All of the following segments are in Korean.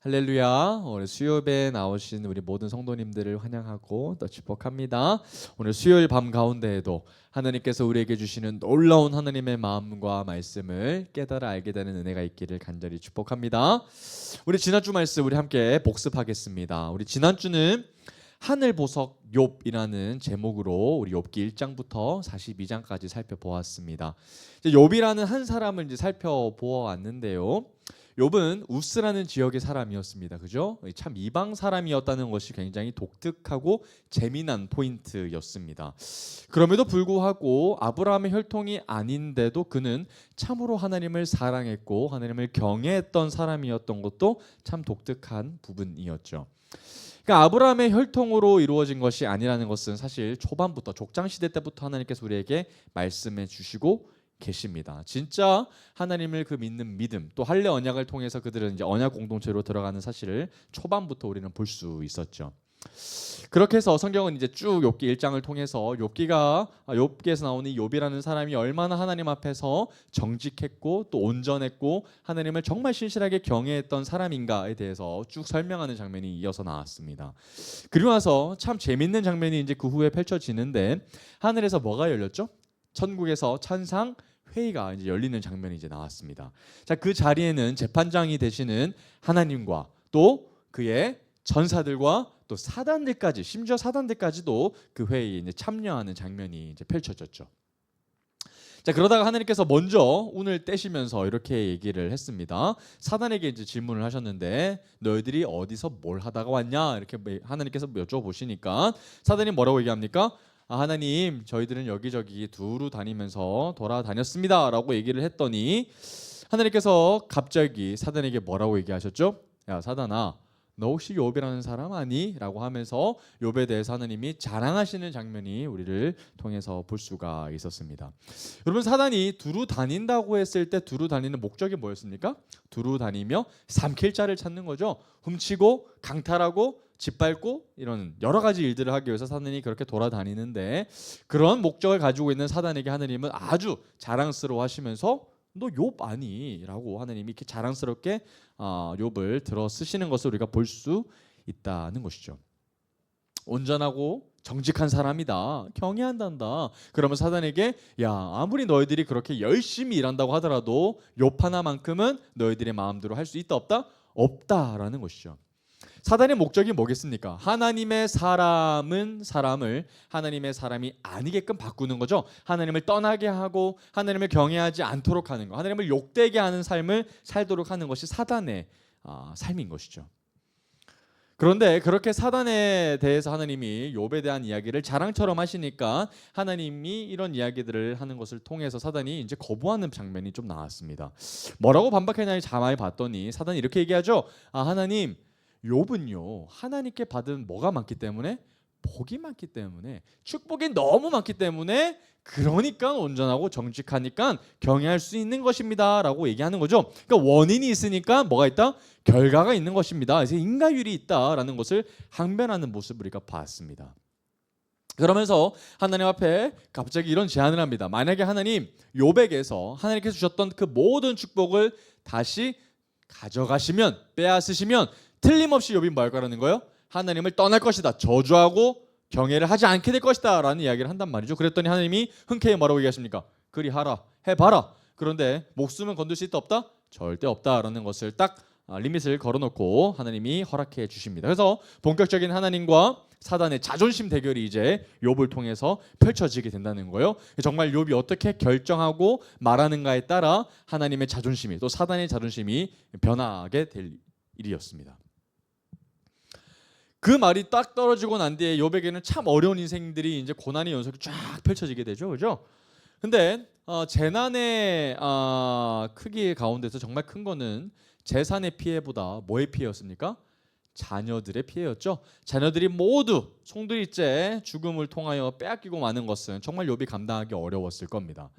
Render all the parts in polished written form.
할렐루야. 오늘 수요일에 나오신 우리 모든 성도님들을 환영하고 또 축복합니다. 오늘 수요일 밤 가운데에도 하나님께서 우리에게 주시는 놀라운 하나님의 마음과 말씀을 깨달아 알게 되는 은혜가 있기를 간절히 축복합니다. 우리 지난주 말씀 우리 함께 복습하겠습니다. 우리 지난주는 하늘 보석 욥이라는 제목으로 우리 욥기 1장부터 42장까지 살펴보았습니다. 욥이라는 한 사람을 이제 살펴보았는데요. 욥은 우스라는 지역의 사람이었습니다. 그죠? 참 이방 사람이었다는 것이 굉장히 독특하고 재미난 포인트였습니다. 그럼에도 불구하고 아브라함의 혈통이 아닌데도 그는 참으로 하나님을 사랑했고 하나님을 경외했던 사람이었던 것도 참 독특한 부분이었죠. 그러니까 아브라함의 혈통으로 이루어진 것이 아니라는 것은 사실 초반부터 족장 시대 때부터 하나님께서 우리에게 말씀해 주시고 계십니다. 진짜 하나님을 그 믿는 믿음, 또 할례 언약을 통해서 그들은 이제 언약 공동체로 들어가는 사실을 초반부터 우리는 볼 수 있었죠. 그렇게 해서 성경은 이제 쭉 욥기 1장을 통해서 욥기에서 나오는 이 욥이라는 사람이 얼마나 하나님 앞에서 정직했고 또 온전했고 하나님을 정말 신실하게 경외했던 사람인가에 대해서 쭉 설명하는 장면이 이어서 나왔습니다. 그리고 나서 참 재밌는 장면이 이제 그 후에 펼쳐지는데 하늘에서 뭐가 열렸죠? 천국에서 천상 회의가 이제 열리는 장면이 이제 나왔습니다. 자, 그 자리에는 재판장이 되시는 하나님과 또 그의 전사들과 또 사단들까지, 심지어 사단들까지도 그 회의에 이제 참여하는 장면이 이제 펼쳐졌죠. 자, 그러다가 하나님께서 먼저 운을 떼시면서 이렇게 얘기를 했습니다. 사단에게 이제 질문을 하셨는데 너희들이 어디서 뭘 하다가 왔냐? 이렇게 하나님께서 여쭤보시니까 사단이 뭐라고 얘기합니까? 하나님, 저희들은 여기저기 두루 다니면서 돌아다녔습니다 라고 얘기를 했더니 하나님께서 갑자기 사단에게 뭐라고 얘기하셨죠? 야, 사단아, 너 혹시 욥이라는 사람 아니? 라고 하면서 욥에 대해서 하나님이 자랑하시는 장면이 우리를 통해서 볼 수가 있었습니다. 여러분, 사단이 두루 다닌다고 했을 때 두루 다니는 목적이 뭐였습니까? 두루 다니며 삼킬 자를 찾는 거죠. 훔치고 강탈하고 짓밟고 이런 여러 가지 일들을 하기 위해서 사단이 그렇게 돌아다니는데, 그런 목적을 가지고 있는 사단에게 하나님은 아주 자랑스러워 하시면서 너 욥 아니? 라고 하나님이 이렇게 자랑스럽게 욥을 들어 쓰시는 것을 우리가 볼 수 있다는 것이죠. 온전하고 정직한 사람이다, 경외한단다. 그러면 사단에게 야, 아무리 너희들이 그렇게 열심히 일한다고 하더라도 욥 하나만큼은 너희들의 마음대로 할 수 있다 없다? 없다라는 것이죠. 사단의 목적이 뭐겠습니까? 하나님의 사람을 하나님의 사람이 아니게끔 바꾸는 거죠. 하나님을 떠나게 하고 하나님을 경외하지 않도록 하는 것, 하나님을 욕되게 하는 삶을 살도록 하는 것이 사단의 삶인 것이죠. 그런데 그렇게 사단에 대해서 하나님이 욥에 대한 이야기를 자랑처럼 하시니까 하나님이 이런 이야기들을 하는 것을 통해서 사단이 이제 거부하는 장면이 좀 나왔습니다. 뭐라고 반박했냐니 자세히 봤더니 사단이 이렇게 얘기하죠. 하나님, 욥은요 하나님께 받은 뭐가 많기 때문에? 복이 많기 때문에, 축복이 너무 많기 때문에, 그러니까 온전하고 정직하니까 경외할 수 있는 것입니다 라고 얘기하는 거죠. 그러니까 원인이 있으니까 뭐가 있다? 결과가 있는 것입니다. 그래서 인과율이 있다라는 것을 항변하는 모습을 우리가 봤습니다. 그러면서 하나님 앞에 갑자기 이런 제안을 합니다. 만약에 하나님, 욥에게서 하나님께서 주셨던 그 모든 축복을 다시 가져가시면, 빼앗으시면 틀림없이 욥이 뭐 할 거라는 거예요? 하나님을 떠날 것이다, 저주하고 경외를 하지 않게 될 것이다 라는 이야기를 한단 말이죠. 그랬더니 하나님이 흔쾌히 뭐라고 얘기하십니까? 그리 하라, 해봐라. 그런데 목숨은 건들 수 있다 없다? 절대 없다라는 것을 딱 리밋을 걸어놓고 하나님이 허락해 주십니다. 그래서 본격적인 하나님과 사단의 자존심 대결이 이제 욥을 통해서 펼쳐지게 된다는 거예요. 정말 욥이 어떻게 결정하고 말하는가에 따라 하나님의 자존심이 또 사단의 자존심이 변하게 될 일이었습니다. 그 말이 딱 떨어지고 난 뒤에 욥에게는 참 어려운 인생들이 이제 고난의 연속이 쫙 펼쳐지게 되죠, 그죠? 근데 재난의 크기 가운데서 정말 큰 거는 재산의 피해보다 뭐의 피해였습니까? 자녀들의 피해였죠. 자녀들이 모두 송두리째 죽음을 통하여 빼앗기고 마는 것은 정말 욥이 감당하기 어려웠을 겁니다.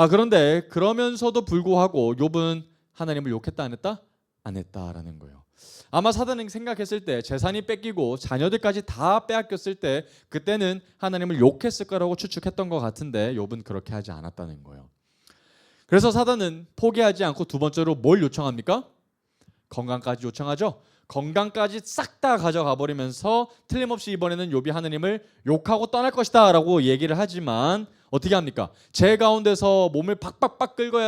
그런데 그러면서도 불구하고 욥은 하나님을 욕했다 안 했다? 안 했다라는 거예요. 아마 사단은 생각했을 때 재산이 뺏기고 자녀들까지 다 빼앗겼을 때 그때는 하나님을 욕했을 거라고 추측했던 것 같은데 욥은 그렇게 하지 않았다는 거예요. 그래서 사단은 포기하지 않고 두 번째로 뭘 요청합니까? 건강까지 요청하죠. 건강까지 싹 다 가져가 버리면서 틀림없이 이번에는 욥이 하느님을 욕하고 떠날 것이다 라고 얘기를 하지만 어떻게 합니까? 제 가운데서 몸을 박박박 끌고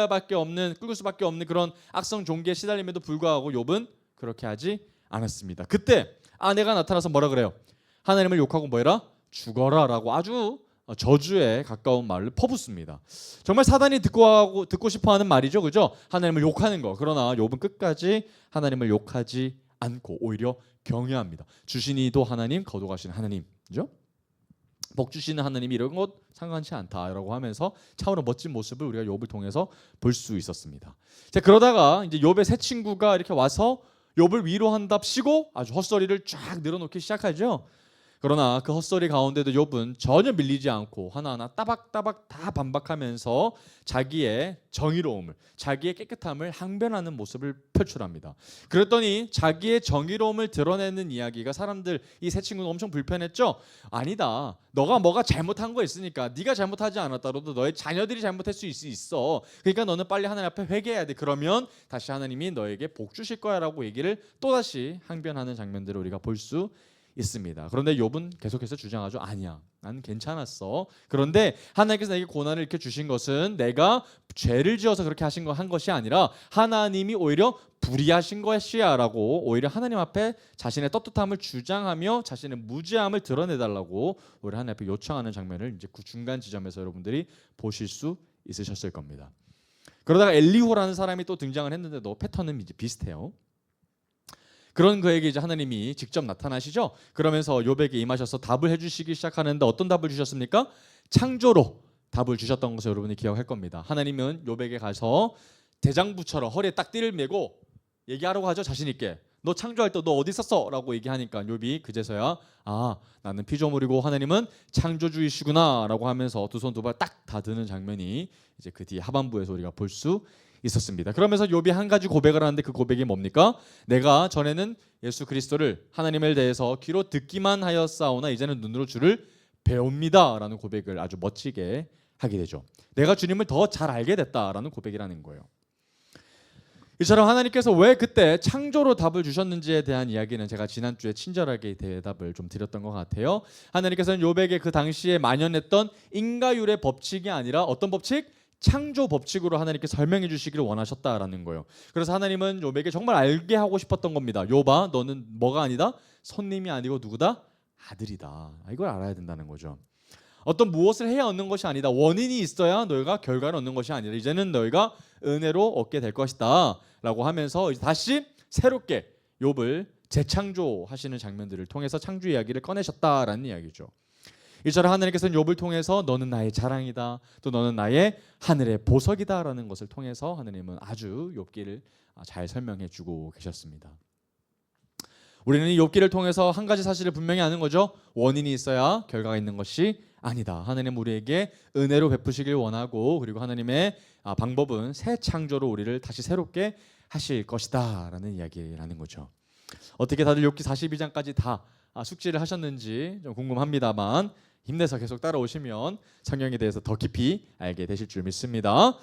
수밖에 없는 그런 악성 종기에 시달림에도 불구하고 욥은 그렇게 하지 않았습니다. 그때 아내가 나타나서 뭐라 그래요? 하나님을 욕하고 뭐해라? 죽어라 라고 아주 저주에 가까운 말을 퍼붓습니다. 정말 사단이 듣고 싶어하는 말이죠, 그죠? 하나님을 욕하는 거. 그러나 욥은 끝까지 하나님을 욕하지 않고 오히려 경외합니다. 주시니도 하나님, 거두가시는 하나님, 그죠? 복 주시는 하나님이 이런 것 상관치 않다라고 하면서 차오른 멋진 모습을 우리가 욥을 통해서 볼 수 있었습니다. 자, 그러다가 이제 욥의 새 친구가 이렇게 와서 욥을 위로한답시고 아주 헛소리를 쫙 늘어놓기 시작하죠. 그러나 그 헛소리 가운데도 욥은 전혀 밀리지 않고 하나하나 따박따박 다 반박하면서 자기의 정의로움을, 자기의 깨끗함을 항변하는 모습을 표출합니다. 그랬더니 자기의 정의로움을 드러내는 이야기가 사람들, 이 세 친구는 엄청 불편했죠. 아니다, 너가 뭐가 잘못한 거 있으니까 네가 잘못하지 않았다라도 너의 자녀들이 잘못할 수 있어. 그러니까 너는 빨리 하나님 앞에 회개해야 돼. 그러면 다시 하나님이 너에게 복 주실 거야 라고 얘기를 또다시 항변하는 장면들을 우리가 볼 수 있습니다. 그런데 욥은 계속해서 주장하죠. 아니야, 난 괜찮았어. 그런데 하나님께서 내게 고난을 이렇게 주신 것은 내가 죄를 지어서 그렇게 한 것이 아니라 하나님이 오히려 불의하신 것이야라고 오히려 하나님 앞에 자신의 떳떳함을 주장하며 자신의 무죄함을 드러내달라고 오히려 하나님 앞에 요청하는 장면을 이제 그 중간 지점에서 여러분들이 보실 수 있으셨을 겁니다. 그러다가 엘리후라는 사람이 또 등장을 했는데도 패턴은 이제 비슷해요. 그런 그에게 이제 하나님이 직접 나타나시죠. 그러면서 욥에게 임하셔서 답을 해주시기 시작하는데 어떤 답을 주셨습니까? 창조로 답을 주셨던 것을 여러분이 기억할 겁니다. 하나님은 욥에게 가서 대장부처럼 허리에 딱 띠를 메고 얘기하라고 하죠. 자신 있게. 너 창조할 때 너 어디 있었어? 라고 얘기하니까 욥이 그제서야 나는 피조물이고 하나님은 창조주이시구나 라고 하면서 두 손 두 발 딱 다 드는 장면이 이제 그 뒤에 하반부에서 우리가 볼 수 있었습니다. 그러면서 욥이 한 가지 고백을 하는데 그 고백이 뭡니까? 내가 전에는 예수 그리스도를 하나님에 대해서 귀로 듣기만 하였사오나 이제는 눈으로 주를 배웁니다라는 고백을 아주 멋지게 하게 되죠. 내가 주님을 더 잘 알게 됐다라는 고백이라는 거예요. 이처럼 하나님께서 왜 그때 창조로 답을 주셨는지에 대한 이야기는 제가 지난주에 친절하게 대답을 좀 드렸던 것 같아요. 하나님께서는 욥에게 그 당시에 만연했던 인과율의 법칙이 아니라 어떤 법칙? 창조 법칙으로 하나님께 설명해 주시기를 원하셨다라는 거예요. 그래서 하나님은 욥에게 정말 알게 하고 싶었던 겁니다. 욥아, 너는 뭐가 아니다? 손님이 아니고 누구다? 아들이다. 이걸 알아야 된다는 거죠. 어떤 무엇을 해야 얻는 것이 아니다. 원인이 있어야 너희가 결과를 얻는 것이 아니라 이제는 너희가 은혜로 얻게 될 것이다 라고 하면서 다시 새롭게 욥을 재창조하시는 장면들을 통해서 창조 이야기를 꺼내셨다라는 이야기죠. 이처럼 하나님께서는 욥을 통해서 너는 나의 자랑이다, 또 너는 나의 하늘의 보석이다라는 것을 통해서 하나님은 아주 욥기를 잘 설명해 주고 계셨습니다. 우리는 이 욥기를 통해서 한 가지 사실을 분명히 아는 거죠. 원인이 있어야 결과가 있는 것이 아니다. 하나님 우리에게 은혜로 베푸시길 원하고 그리고 하나님의 방법은 새 창조로 우리를 다시 새롭게 하실 것이다 라는 이야기라는 거죠. 어떻게 다들 욥기 42장까지 다 숙지를 하셨는지 좀 궁금합니다만 힘내서 계속 따라오시면 성경에 대해서 더 깊이 알게 되실 줄 믿습니다.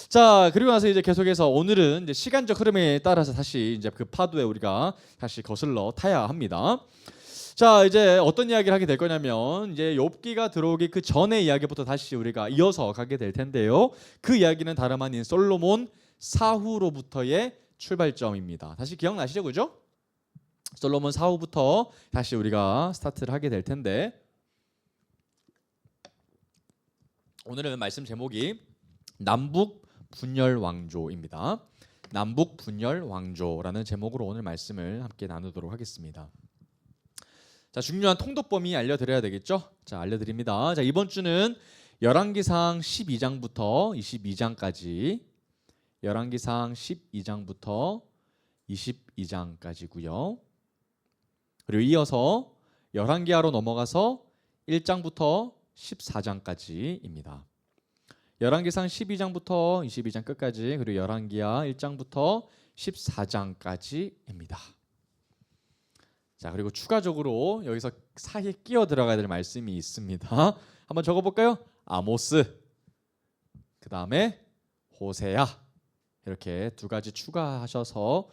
자, 그리고 나서 이제 계속해서 오늘은 이제 시간적 흐름에 따라서 다시 이제 그 파도에 우리가 다시 거슬러 타야 합니다. 자, 이제 어떤 이야기를 하게 될 거냐면 이제 욥기가 들어오기 그 전의 이야기부터 다시 우리가 이어서 가게 될 텐데요. 그 이야기는 다름 아닌 솔로몬 사후로부터의 출발점입니다. 다시 기억나시죠, 그죠? 솔로몬 사후부터 다시 우리가 스타트를 하게 될 텐데 오늘은 말씀 제목이 남북 분열 왕조입니다. 남북 분열 왕조라는 제목으로 오늘 말씀을 함께 나누도록 하겠습니다. 자, 중요한 통독범위 알려드려야 되겠죠? 자, 알려드립니다. 자, 이번 주는 열왕기상 12장부터 22장까지 열왕기상 12장부터 22장까지고요. 그리고 이어서 열왕기하로 넘어가서 1장부터 14장까지입니다. 열왕기상 12장부터 22장 끝까지 그리고 열왕기하 1장부터 14장까지입니다. 자, 그리고 추가적으로 여기서 사이에 끼어 들어가야 될 말씀이 있습니다. 한번 적어볼까요? 아모스, 그 다음에 호세야 이렇게 두 가지 추가하셔서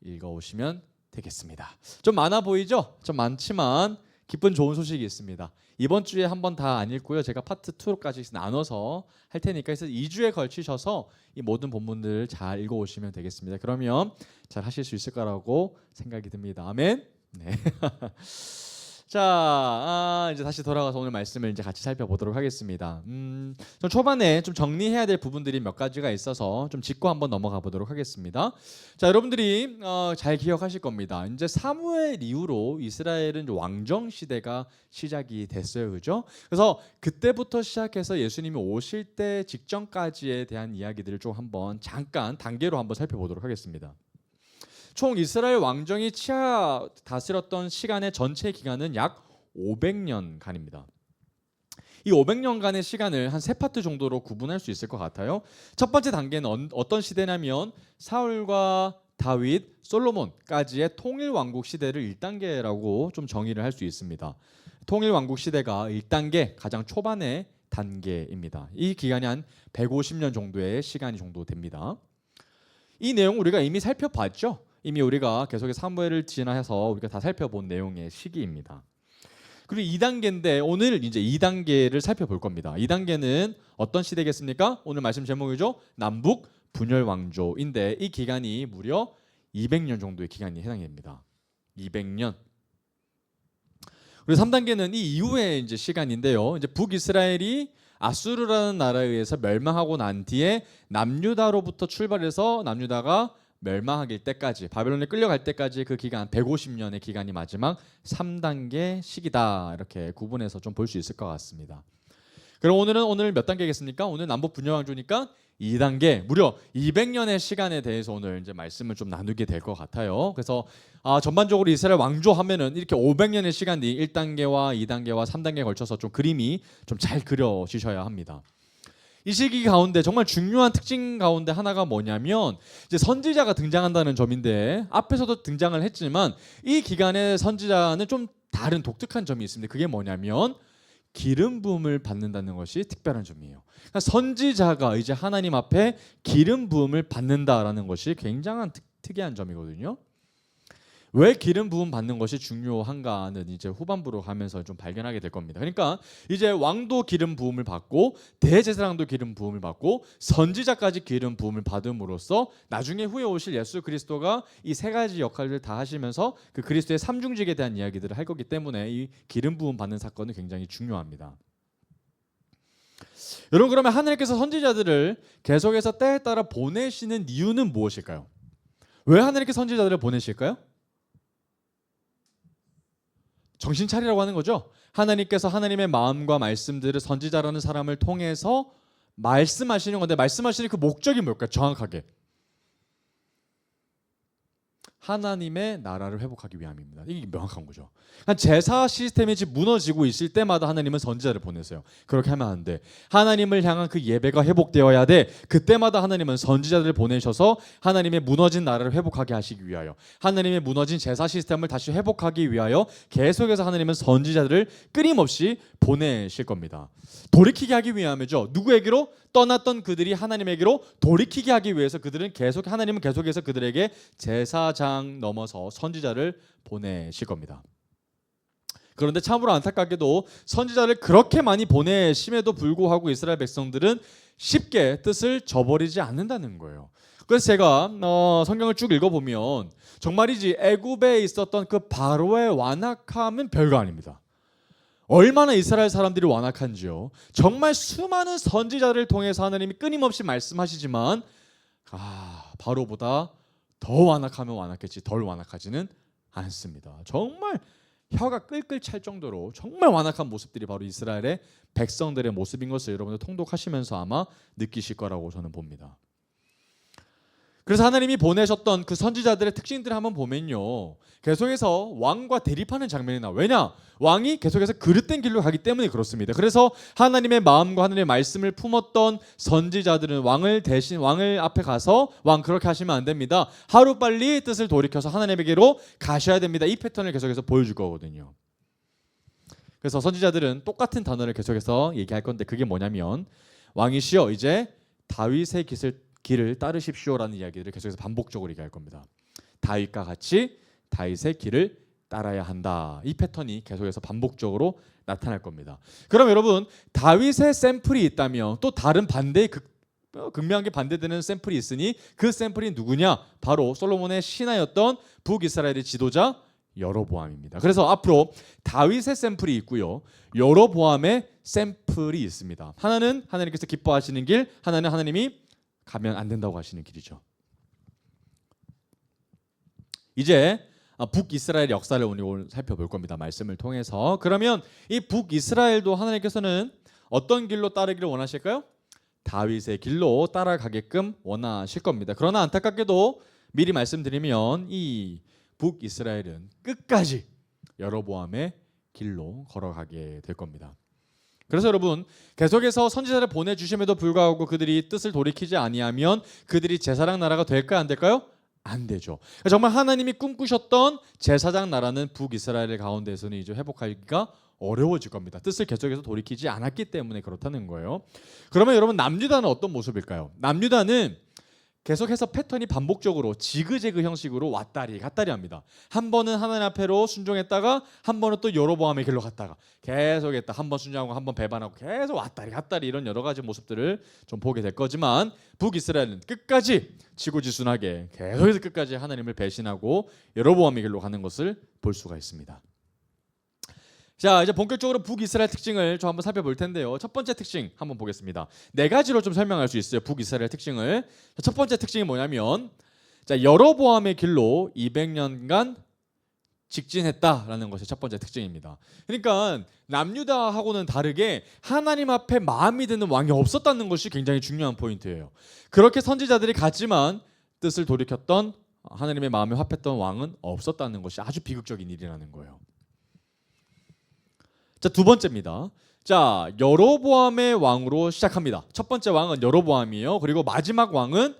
읽어오시면 되겠습니다. 좀 많아 보이죠? 좀 많지만 기쁜 좋은 소식이 있습니다. 이번 주에 한번 다 안 읽고요. 제가 파트 2로까지 나눠서 할 테니까 그래서 2주에 걸치셔서 이 모든 본문들을 잘 읽어오시면 되겠습니다. 그러면 잘 하실 수 있을 거라고 생각이 듭니다. 아멘. 네. 자, 이제 다시 돌아가서 오늘 말씀을 이제 같이 살펴보도록 하겠습니다. 좀 초반에 좀 정리해야 될 부분들이 몇 가지가 있어서 좀 짚고 한번 넘어가 보도록 하겠습니다. 자, 여러분들이 잘 기억하실 겁니다. 이제 사무엘 이후로 이스라엘은 왕정 시대가 시작이 됐어요, 그죠? 그래서 그때부터 시작해서 예수님이 오실 때 직전까지에 대한 이야기들을 좀 한번 잠깐 단계로 한번 살펴보도록 하겠습니다. 총 이스라엘 왕정이 다스렸던 시간의 전체 기간은 약 500년간입니다. 이 500년간의 시간을 한 세 파트 정도로 구분할 수 있을 것 같아요. 첫 번째 단계는 어떤 시대냐면 사울과 다윗, 솔로몬까지의 통일 왕국 시대를 1단계라고 좀 정의를 할 수 있습니다. 통일 왕국 시대가 1단계 가장 초반의 단계입니다. 이 기간이 한 150년 정도의 시간이 정도 됩니다. 이 내용 우리가 이미 살펴봤죠. 이미 우리가 계속해서 사무엘을 지나해서 우리가 다 살펴본 내용의 시기입니다. 그리고 2단계인데 오늘 이제 2단계를 살펴볼 겁니다. 2단계는 어떤 시대겠습니까? 오늘 말씀 제목이죠. 남북 분열 왕조인데 이 기간이 무려 200년 정도의 기간이 해당이 됩니다. 200년. 그리고 3단계는 이 이후의 이제 시간인데요. 이제 북이스라엘이 아수르라는 나라에 의해서 멸망하고 난 뒤에 남유다로부터 출발해서 남유다가 멸망하길 때까지 바벨론에 끌려갈 때까지 그 기간 150년의 기간이 마지막 3단계 시기다 이렇게 구분해서 좀 볼 수 있을 것 같습니다. 그럼 오늘 몇 단계겠습니까? 오늘 남북 분열 왕조니까 2단계 무려 200년의 시간에 대해서 오늘 이제 말씀을 좀 나누게 될 것 같아요. 그래서 전반적으로 이스라엘 왕조 하면은 이렇게 500년의 시간이 1단계와 2단계와 3단계에 걸쳐서 좀 그림이 좀 잘 그려지셔야 합니다. 이 시기 가운데 정말 중요한 특징 가운데 하나가 뭐냐면 이제 선지자가 등장한다는 점인데 앞에서도 등장을 했지만 이 기간의 선지자는 좀 다른 독특한 점이 있습니다. 그게 뭐냐면 기름 부음을 받는다는 것이 특별한 점이에요. 그러니까 선지자가 이제 하나님 앞에 기름 부음을 받는다라는 것이 굉장한 특이한 점이거든요. 왜 기름 부음 받는 것이 중요한가는 이제 후반부로 가면서 좀 발견하게 될 겁니다. 그러니까 이제 왕도 기름 부음을 받고 대제사장도 기름 부음을 받고 선지자까지 기름 부음을 받음으로써 나중에 후에 오실 예수 그리스도가 이 세 가지 역할을 다 하시면서 그 그리스도의 삼중직에 대한 이야기들을 할 거기 때문에 이 기름 부음 받는 사건은 굉장히 중요합니다. 여러분 그러면 하나님께서 선지자들을 계속해서 때에 따라 보내시는 이유는 무엇일까요? 왜 하나님께 선지자들을 보내실까요? 정신 차리라고 하는 거죠. 하나님께서 하나님의 마음과 말씀들을 선지자라는 사람을 통해서 말씀하시는 건데 말씀하시는 그 목적이 뭘까요? 정확하게 하나님의 나라를 회복하기 위함입니다. 이게 명확한 거죠. 제사 시스템이 지금 무너지고 있을 때마다 하나님은 선지자를 보내세요. 그렇게 하면 안 돼. 하나님을 향한 그 예배가 회복되어야 돼. 그때마다 하나님은 선지자들을 보내셔서 하나님의 무너진 나라를 회복하게 하시기 위하여 하나님의 무너진 제사 시스템을 다시 회복하기 위하여 계속해서 하나님은 선지자들을 끊임없이 보내실 겁니다. 돌이키게 하기 위함이죠. 누구에게로? 떠났던 그들이 하나님에게로 돌이키게 하기 위해서 하나님은 계속해서 그들에게 제사장 넘어서 선지자를 보내실 겁니다. 그런데 참으로 안타깝게도 선지자를 그렇게 많이 보내심에도 불구하고 이스라엘 백성들은 쉽게 뜻을 저버리지 않는다는 거예요. 그래서 제가 성경을 쭉 읽어보면 정말이지 애굽에 있었던 그 바로의 완악함은 별거 아닙니다. 얼마나 이스라엘 사람들이 완악한지요. 정말 수많은 선지자를 통해서 하나님이 끊임없이 말씀하시지만 바로보다 더 완악하면 완악했지 덜 완악하지는 않습니다. 정말 혀가 끌끌 찰 정도로 정말 완악한 모습들이 바로 이스라엘의 백성들의 모습인 것을 여러분들 통독하시면서 아마 느끼실 거라고 저는 봅니다. 그래서 하나님이 보내셨던 그 선지자들의 특징들을 한번 보면요. 계속해서 왕과 대립하는 장면이 나와요. 왜냐? 왕이 계속해서 그릇된 길로 가기 때문에 그렇습니다. 그래서 하나님의 마음과 하나님의 말씀을 품었던 선지자들은 왕을 앞에 가서 왕 그렇게 하시면 안 됩니다. 하루빨리 뜻을 돌이켜서 하나님에게로 가셔야 됩니다. 이 패턴을 계속해서 보여줄 거거든요. 그래서 선지자들은 똑같은 단어를 계속해서 얘기할 건데 그게 뭐냐면 왕이시여 이제 다윗의 길을 따르십시오라는 이야기를 계속해서 반복적으로 얘기할 겁니다. 다윗과 같이 다윗의 길을 따라야 한다. 이 패턴이 계속해서 반복적으로 나타날 겁니다. 그럼 여러분, 다윗의 샘플이 있다면 또 다른 반대의 극명하게 반대되는 샘플이 있으니 그 샘플이 누구냐? 바로 솔로몬의 신하였던 북이스라엘의 지도자 여로보암입니다. 그래서 앞으로 다윗의 샘플이 있고요, 여로보암의 샘플이 있습니다. 하나는 하나님께서 기뻐하시는 길, 하나는 하나님이 가면 안 된다고 하시는 길이죠. 이제 북이스라엘 역사를 오늘 살펴볼 겁니다. 말씀을 통해서. 그러면 이 북이스라엘도 하나님께서는 어떤 길로 따르기를 원하실까요? 다윗의 길로 따라가게끔 원하실 겁니다. 그러나 안타깝게도 미리 말씀드리면 이 북이스라엘은 끝까지 여로보암의 길로 걸어가게 될 겁니다. 그래서 여러분, 계속해서 선지자를 보내주심에도 불구하고 그들이 뜻을 돌이키지 아니하면 그들이 제사장 나라가 될까요? 안 될까요? 안 되죠. 정말 하나님이 꿈꾸셨던 제사장 나라는 북이스라엘 가운데서는 이제 회복하기가 어려워질 겁니다. 뜻을 계속해서 돌이키지 않았기 때문에 그렇다는 거예요. 그러면 여러분, 남유다는 어떤 모습일까요? 남유다는 계속해서 패턴이 반복적으로 지그재그 형식으로 왔다리 갔다리 합니다. 한 번은 하나님 앞에로 순종했다가 한 번은 또 여로보암의 길로 갔다가 계속했다. 한 번 순종하고 한 번 배반하고 계속 왔다리 갔다리 이런 여러 가지 모습들을 좀 보게 될 거지만 북이스라엘은 끝까지 지고지순하게 계속해서 끝까지 하나님을 배신하고 여로보암의 길로 가는 것을 볼 수가 있습니다. 자, 이제 본격적으로 북이스라엘 특징을 좀 한번 살펴볼 텐데요. 첫 번째 특징 한번 보겠습니다. 네 가지로 좀 설명할 수 있어요. 북이스라엘 특징을. 첫 번째 특징이 뭐냐면, 자, 여로보암의 길로 200년간 직진했다라는 것이 첫 번째 특징입니다. 그러니까 남유다하고는 다르게 하나님 앞에 마음이 드는 왕이 없었다는 것이 굉장히 중요한 포인트예요. 그렇게 선지자들이 갔지만 뜻을 돌이켰던, 하나님의 마음에 합했던 왕은 없었다는 것이 아주 비극적인 일이라는 거예요. 자, 두 번째입니다. 자, 여로보암의 왕으로 시작합니다. 첫 번째 왕은 여로보암이에요. 그리고 마지막 왕은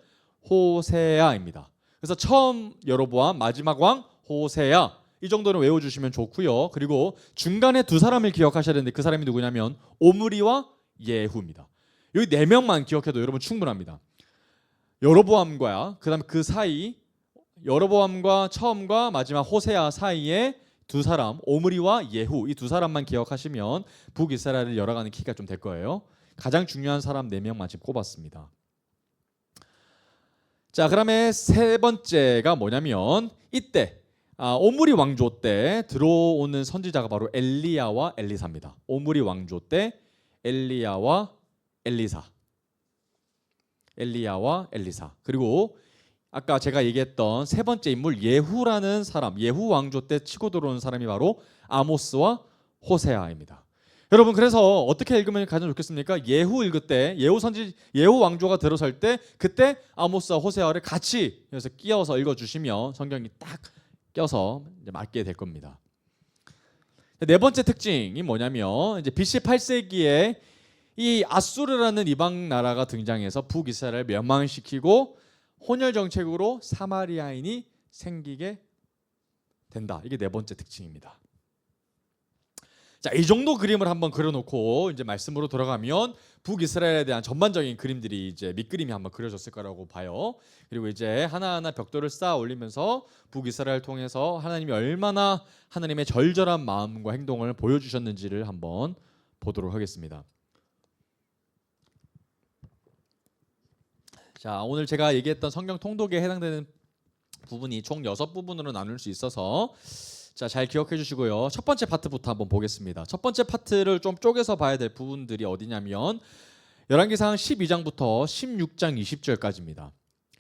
호세아입니다. 그래서 처음 여로보암, 마지막 왕 호세아, 이 정도는 외워주시면 좋고요. 그리고 중간에 두 사람을 기억하셔야 되는데 그 사람이 누구냐면 오므리와 예후입니다. 여기 네 명만 기억해도 여러분 충분합니다. 여로보암과 그다음에 그 사이, 여로보암과 처음과 마지막 호세아 사이에 두 사람, 오므리와 예후, 이 두 사람만 기억하시면 북이스라엘을 열어가는 키가 좀 될 거예요. 가장 중요한 사람 4명만 지금 꼽았습니다. 자, 그다음에 세 번째가 뭐냐면, 이때 오므리 왕조 때 들어오는 선지자가 바로 엘리야와 엘리사입니다. 오므리 왕조 때 엘리야와 엘리사, 엘리야와 엘리사. 그리고 아까 제가 얘기했던 세 번째 인물 예후라는 사람, 예후 왕조 때 치고 들어오는 사람이 바로 아모스와 호세아입니다. 여러분, 그래서 어떻게 읽으면 가장 좋겠습니까? 예후 읽을 때, 예후 왕조가 들어설 때 그때 아모스와 호세아를 같이 여기서 끼워서 읽어주시면 성경이 딱 껴서 이제 맞게 될 겁니다. 네 번째 특징이 뭐냐면, 이제 BC 8세기에 이 아수르라는 이방 나라가 등장해서 북이스라엘을 멸망시키고 혼혈 정책으로 사마리아인이 생기게 된다. 이게 네 번째 특징입니다. 자, 이 정도 그림을 한번 그려놓고 이제 말씀으로 돌아가면 북이스라엘에 대한 전반적인 그림들이 이제 밑그림이 한번 그려졌을 거라고 봐요. 그리고 이제 하나하나 벽돌을 쌓아 올리면서 북이스라엘 통해서 하나님이 얼마나 하나님의 절절한 마음과 행동을 보여주셨는지를 한번 보도록 하겠습니다. 자, 오늘 제가 얘기했던 성경 통독에 해당되는 부분이 총 6부분으로 나눌 수 있어서 자, 잘 기억해 주시고요. 첫 번째 파트부터 한번 보겠습니다. 첫 번째 파트를 좀 쪼개서 봐야 될 부분들이 어디냐면 열왕기상 12장부터 16장 20절까지입니다.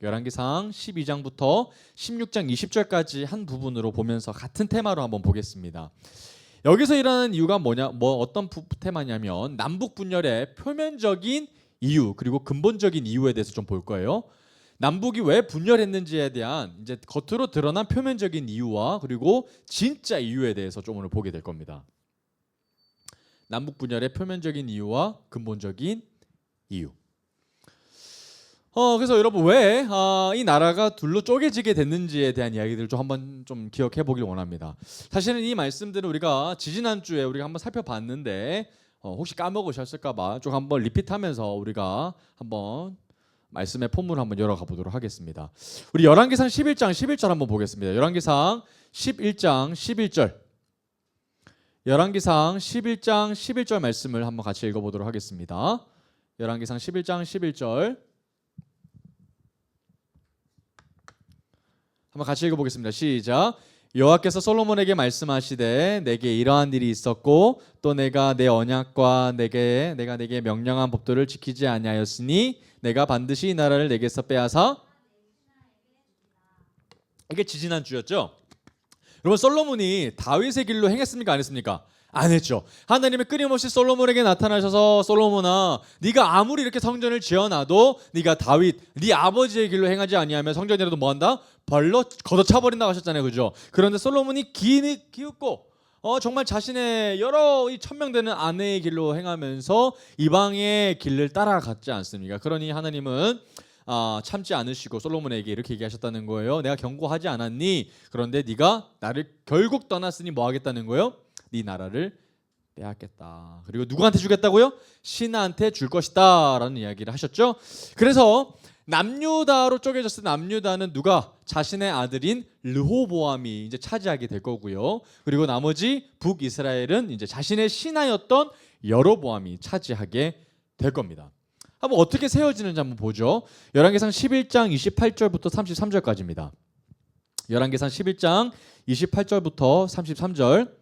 열왕기상 12장부터 16장 20절까지 한 부분으로 보면서 같은 테마로 한번 보겠습니다. 여기서 일어나는 이유가 어떤 테마냐면 남북 분열의 표면적인 이유 그리고 근본적인 이유에 대해서 좀 볼 거예요. 남북이 왜 분열했는지에 대한 이제 겉으로 드러난 표면적인 이유와 그리고 진짜 이유에 대해서 좀 오늘 보게 될 겁니다. 남북 분열의 표면적인 이유와 근본적인 이유. 그래서 여러분 왜 이 나라가 둘로 쪼개지게 됐는지에 대한 이야기들을 좀 한번 좀 기억해 보길 원합니다. 사실은 이 말씀들을 우리가 지지난주에 우리가 한번 살펴봤는데 혹시 까먹으셨을까봐 좀 한번 리핏하면서 우리가 한번 말씀의 본문을 한번 열어가 보도록 하겠습니다. 우리 열왕기상 11장 11절 한번 보겠습니다. 열왕기상 11장 11절. 열왕기상 11장 11절 말씀을 한번 같이 읽어보도록 하겠습니다. 열왕기상 11장 11절 한번 같이 읽어보겠습니다. 시작. 여호와께서 솔로몬에게 말씀하시되 내게 이러한 일이 있었고 또 내가 내 언약과 내가 내게 명령한 법도를 지키지 아니하였으니 내가 반드시 이 나라를 내게서 빼앗아. 이게 지지난주였죠. 여러분 솔로몬이 다윗의 길로 행했습니까? 안 했습니까? 안 했죠. 하나님이 끊임없이 솔로몬에게 나타나셔서 솔로몬아 네가 아무리 이렇게 성전을 지어놔도 네가 다윗 네 아버지의 길로 행하지 아니하면 성전이라도 뭐한다? 벌로 걷어차버린다고 하셨잖아요. 그죠? 그런데 솔로몬이 기웃고 정말 자신의 여러 이 천명되는 아내의 길로 행하면서 이방의 길을 따라갔지 않습니까? 그러니 하나님은 참지 않으시고 솔로몬에게 이렇게 얘기하셨다는 거예요. 내가 경고하지 않았니? 그런데 네가 나를 결국 떠났으니 뭐 하겠다는 거예요? 네 나라를 빼앗겠다. 그리고 누구한테 주겠다고요? 신하한테 줄 것이다 라는 이야기를 하셨죠. 그래서 남유다로 쪼개졌을 때 남유다는 누가? 자신의 아들인 르호보암이 이제 차지하게 될 거고요. 그리고 나머지 북이스라엘은 이제 자신의 신하였던 여로보암이 차지하게 될 겁니다. 한번 어떻게 세워지는지 한번 보죠. 열왕기상 11장 28절부터 33절까지입니다. 열왕기상 11장 28절부터 33절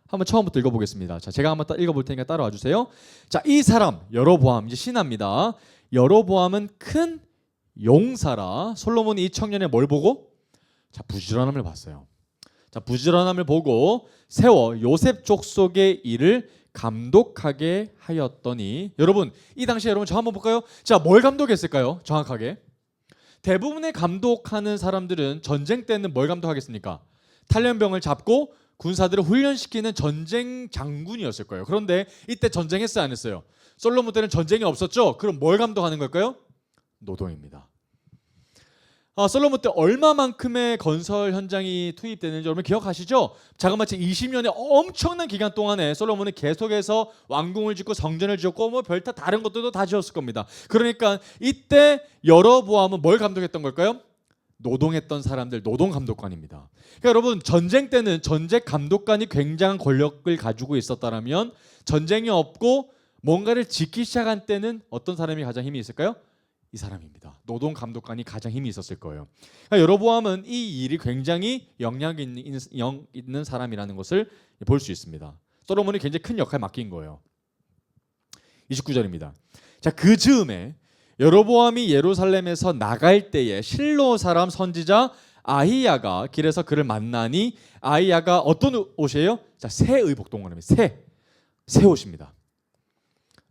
한번 처음부터 읽어보겠습니다. 자, 제가 한번 읽어볼 테니까 따라와 주세요. 자, 이 사람 여로보암 이제 신하입니다. 여로보암은 큰 용사라. 솔로몬이 이 청년의 뭘 보고? 자, 부지런함을 봤어요. 자, 부지런함을 보고 세워 요셉 족속의 일을 감독하게 하였더니 여러분 이 당시에 여러분 저 한번 볼까요? 자, 뭘 감독했을까요? 정확하게 대부분의 감독하는 사람들은 전쟁 때는 뭘 감독하겠습니까? 탈련병을 잡고 군사들을 훈련시키는 전쟁 장군이었을 거예요. 그런데 이때 전쟁했어요, 안 했어요? 솔로몬 때는 전쟁이 없었죠? 그럼 뭘 감독하는 걸까요? 노동입니다. 솔로몬 때 얼마만큼의 건설 현장이 투입되는지 여러분 기억하시죠? 자그마치 20년의 엄청난 기간 동안에 솔로몬은 계속해서 왕궁을 짓고 성전을 지었고 뭐 별다 다른 것들도 다 지었을 겁니다. 그러니까 이때 여로보암은 뭘 감독했던 걸까요? 노동했던 사람들, 노동감독관입니다. 그러니까 여러분 전쟁 때는 전쟁 감독관이 굉장한 권력을 가지고 있었다면 전쟁이 없고 뭔가를 짓기 시작한 때는 어떤 사람이 가장 힘이 있을까요? 이 사람입니다. 노동감독관이 가장 힘이 있었을 거예요. 그러니까 여로보암은 이 일이 굉장히 영향 있는 사람이라는 것을 볼 수 있습니다. 솔로몬이 굉장히 큰 역할을 맡긴 거예요. 29절입니다. 자, 그 즈음에 여로보암이 예루살렘에서 나갈 때에 실로 사람 선지자 아히야가 길에서 그를 만나니 아히야가 어떤 옷이에요? 자, 새 의복 동그라미 새 옷입니다.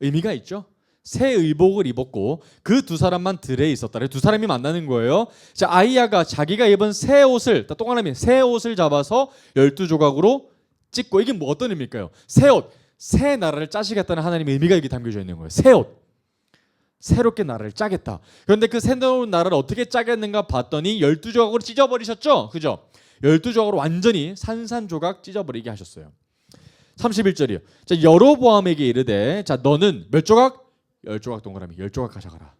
의미가 있죠. 새 의복을 입었고 그 두 사람만 들에 있었다. 두 사람이 만나는 거예요. 자, 아히야가 자기가 입은 새 옷을 동그라미 새 옷을 잡아서 12조각으로 찢고 이게 뭐 어떤 의미일까요? 새 옷, 새 나라를 짜시겠다는 하나님의 의미가 여기 담겨져 있는 거예요. 새 옷. 새롭게 나라를 짜겠다. 그런데 그 새로운 나라를 어떻게 짜겠는가 봤더니 12조각으로 찢어버리셨죠? 그죠? 12조각으로 완전히 산산조각 찢어버리게 하셨어요. 31절이요. 자, 여로보암에게 이르되 자, 너는 몇 조각? 10조각 동그라미 10조각 가져가라.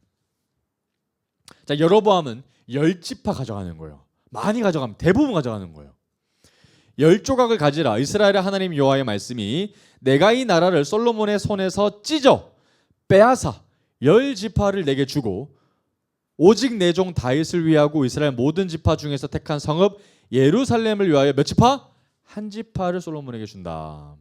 자, 여로보암은 10지파 가져가는 거예요. 많이 가져가면 대부분 가져가는 거예요. 10조각을 가지라. 이스라엘의 하나님 여호와의 말씀이 내가 이 나라를 솔로몬의 손에서 찢어 빼앗아 10지파를 내게 주고 오직 내 종 다윗을 위하고 이스라엘 모든 지파 중에서 택한 성읍 예루살렘을 위하여 몇 지파? 한 지파를 솔로몬에게 준다.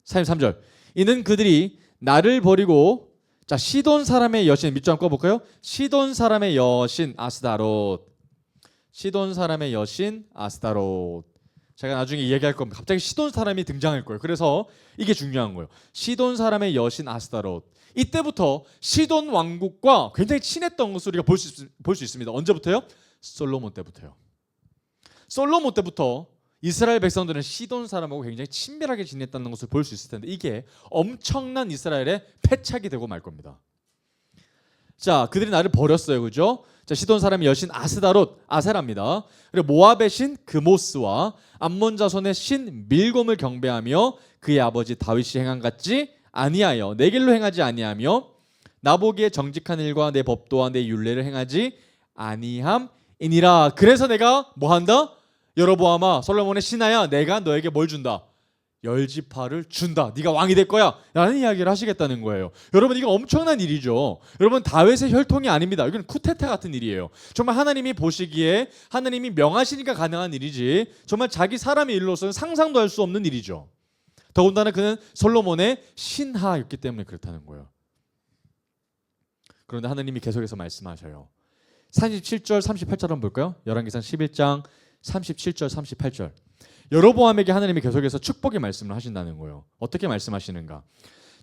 33절 이는 그들이 나를 버리고 자, 시돈 사람의 여신 밑줄 한번 꺼볼까요? 시돈 사람의 여신 아스다롯. 시돈 사람의 여신 아스다롯. 제가 나중에 이야기할 겁니다. 갑자기 시돈 사람이 등장할 거예요. 그래서 이게 중요한 거예요. 시돈 사람의 여신 아스다롯. 이때부터 시돈 왕국과 굉장히 친했던 것을 우리가 볼 수 있습니다. 언제부터요? 솔로몬 때부터요. 솔로몬 때부터 이스라엘 백성들은 시돈 사람하고 굉장히 친밀하게 지냈다는 것을 볼 수 있을 텐데 이게 엄청난 이스라엘의 패착이 되고 말 겁니다. 자, 그들이 나를 버렸어요. 그죠? 자, 시돈 사람의 여신 아스다롯, 아세라입니다. 그리고 모압의 신 그모스와 암몬 자손의 신 밀곰을 경배하며 그의 아버지 다윗이 행한 같지 아니하여 내 길로 행하지 아니하며 나보기에 정직한 일과 내 법도와 내 율례를 행하지 아니함이니라. 그래서 내가 뭐한다? 여로보암아, 솔로몬의 신하야, 내가 너에게 뭘 준다? 열지파를 준다. 네가 왕이 될 거야 라는 이야기를 하시겠다는 거예요. 여러분, 이거 엄청난 일이죠. 여러분, 다윗의 혈통이 아닙니다. 이건 쿠데타 같은 일이에요. 정말 하나님이 보시기에 하나님이 명하시니까 가능한 일이지, 정말 자기 사람의 일로서는 상상도 할 수 없는 일이죠. 더군다나 그는 솔로몬의 신하였기 때문에 그렇다는 거예요. 그런데 하나님이 계속해서 말씀하셔요. 37절 38절 한번 볼까요? 열왕기상 11장 37절 38절. 여로보암에게 하나님이 계속해서 축복의 말씀을 하신다는 거예요. 어떻게 말씀하시는가?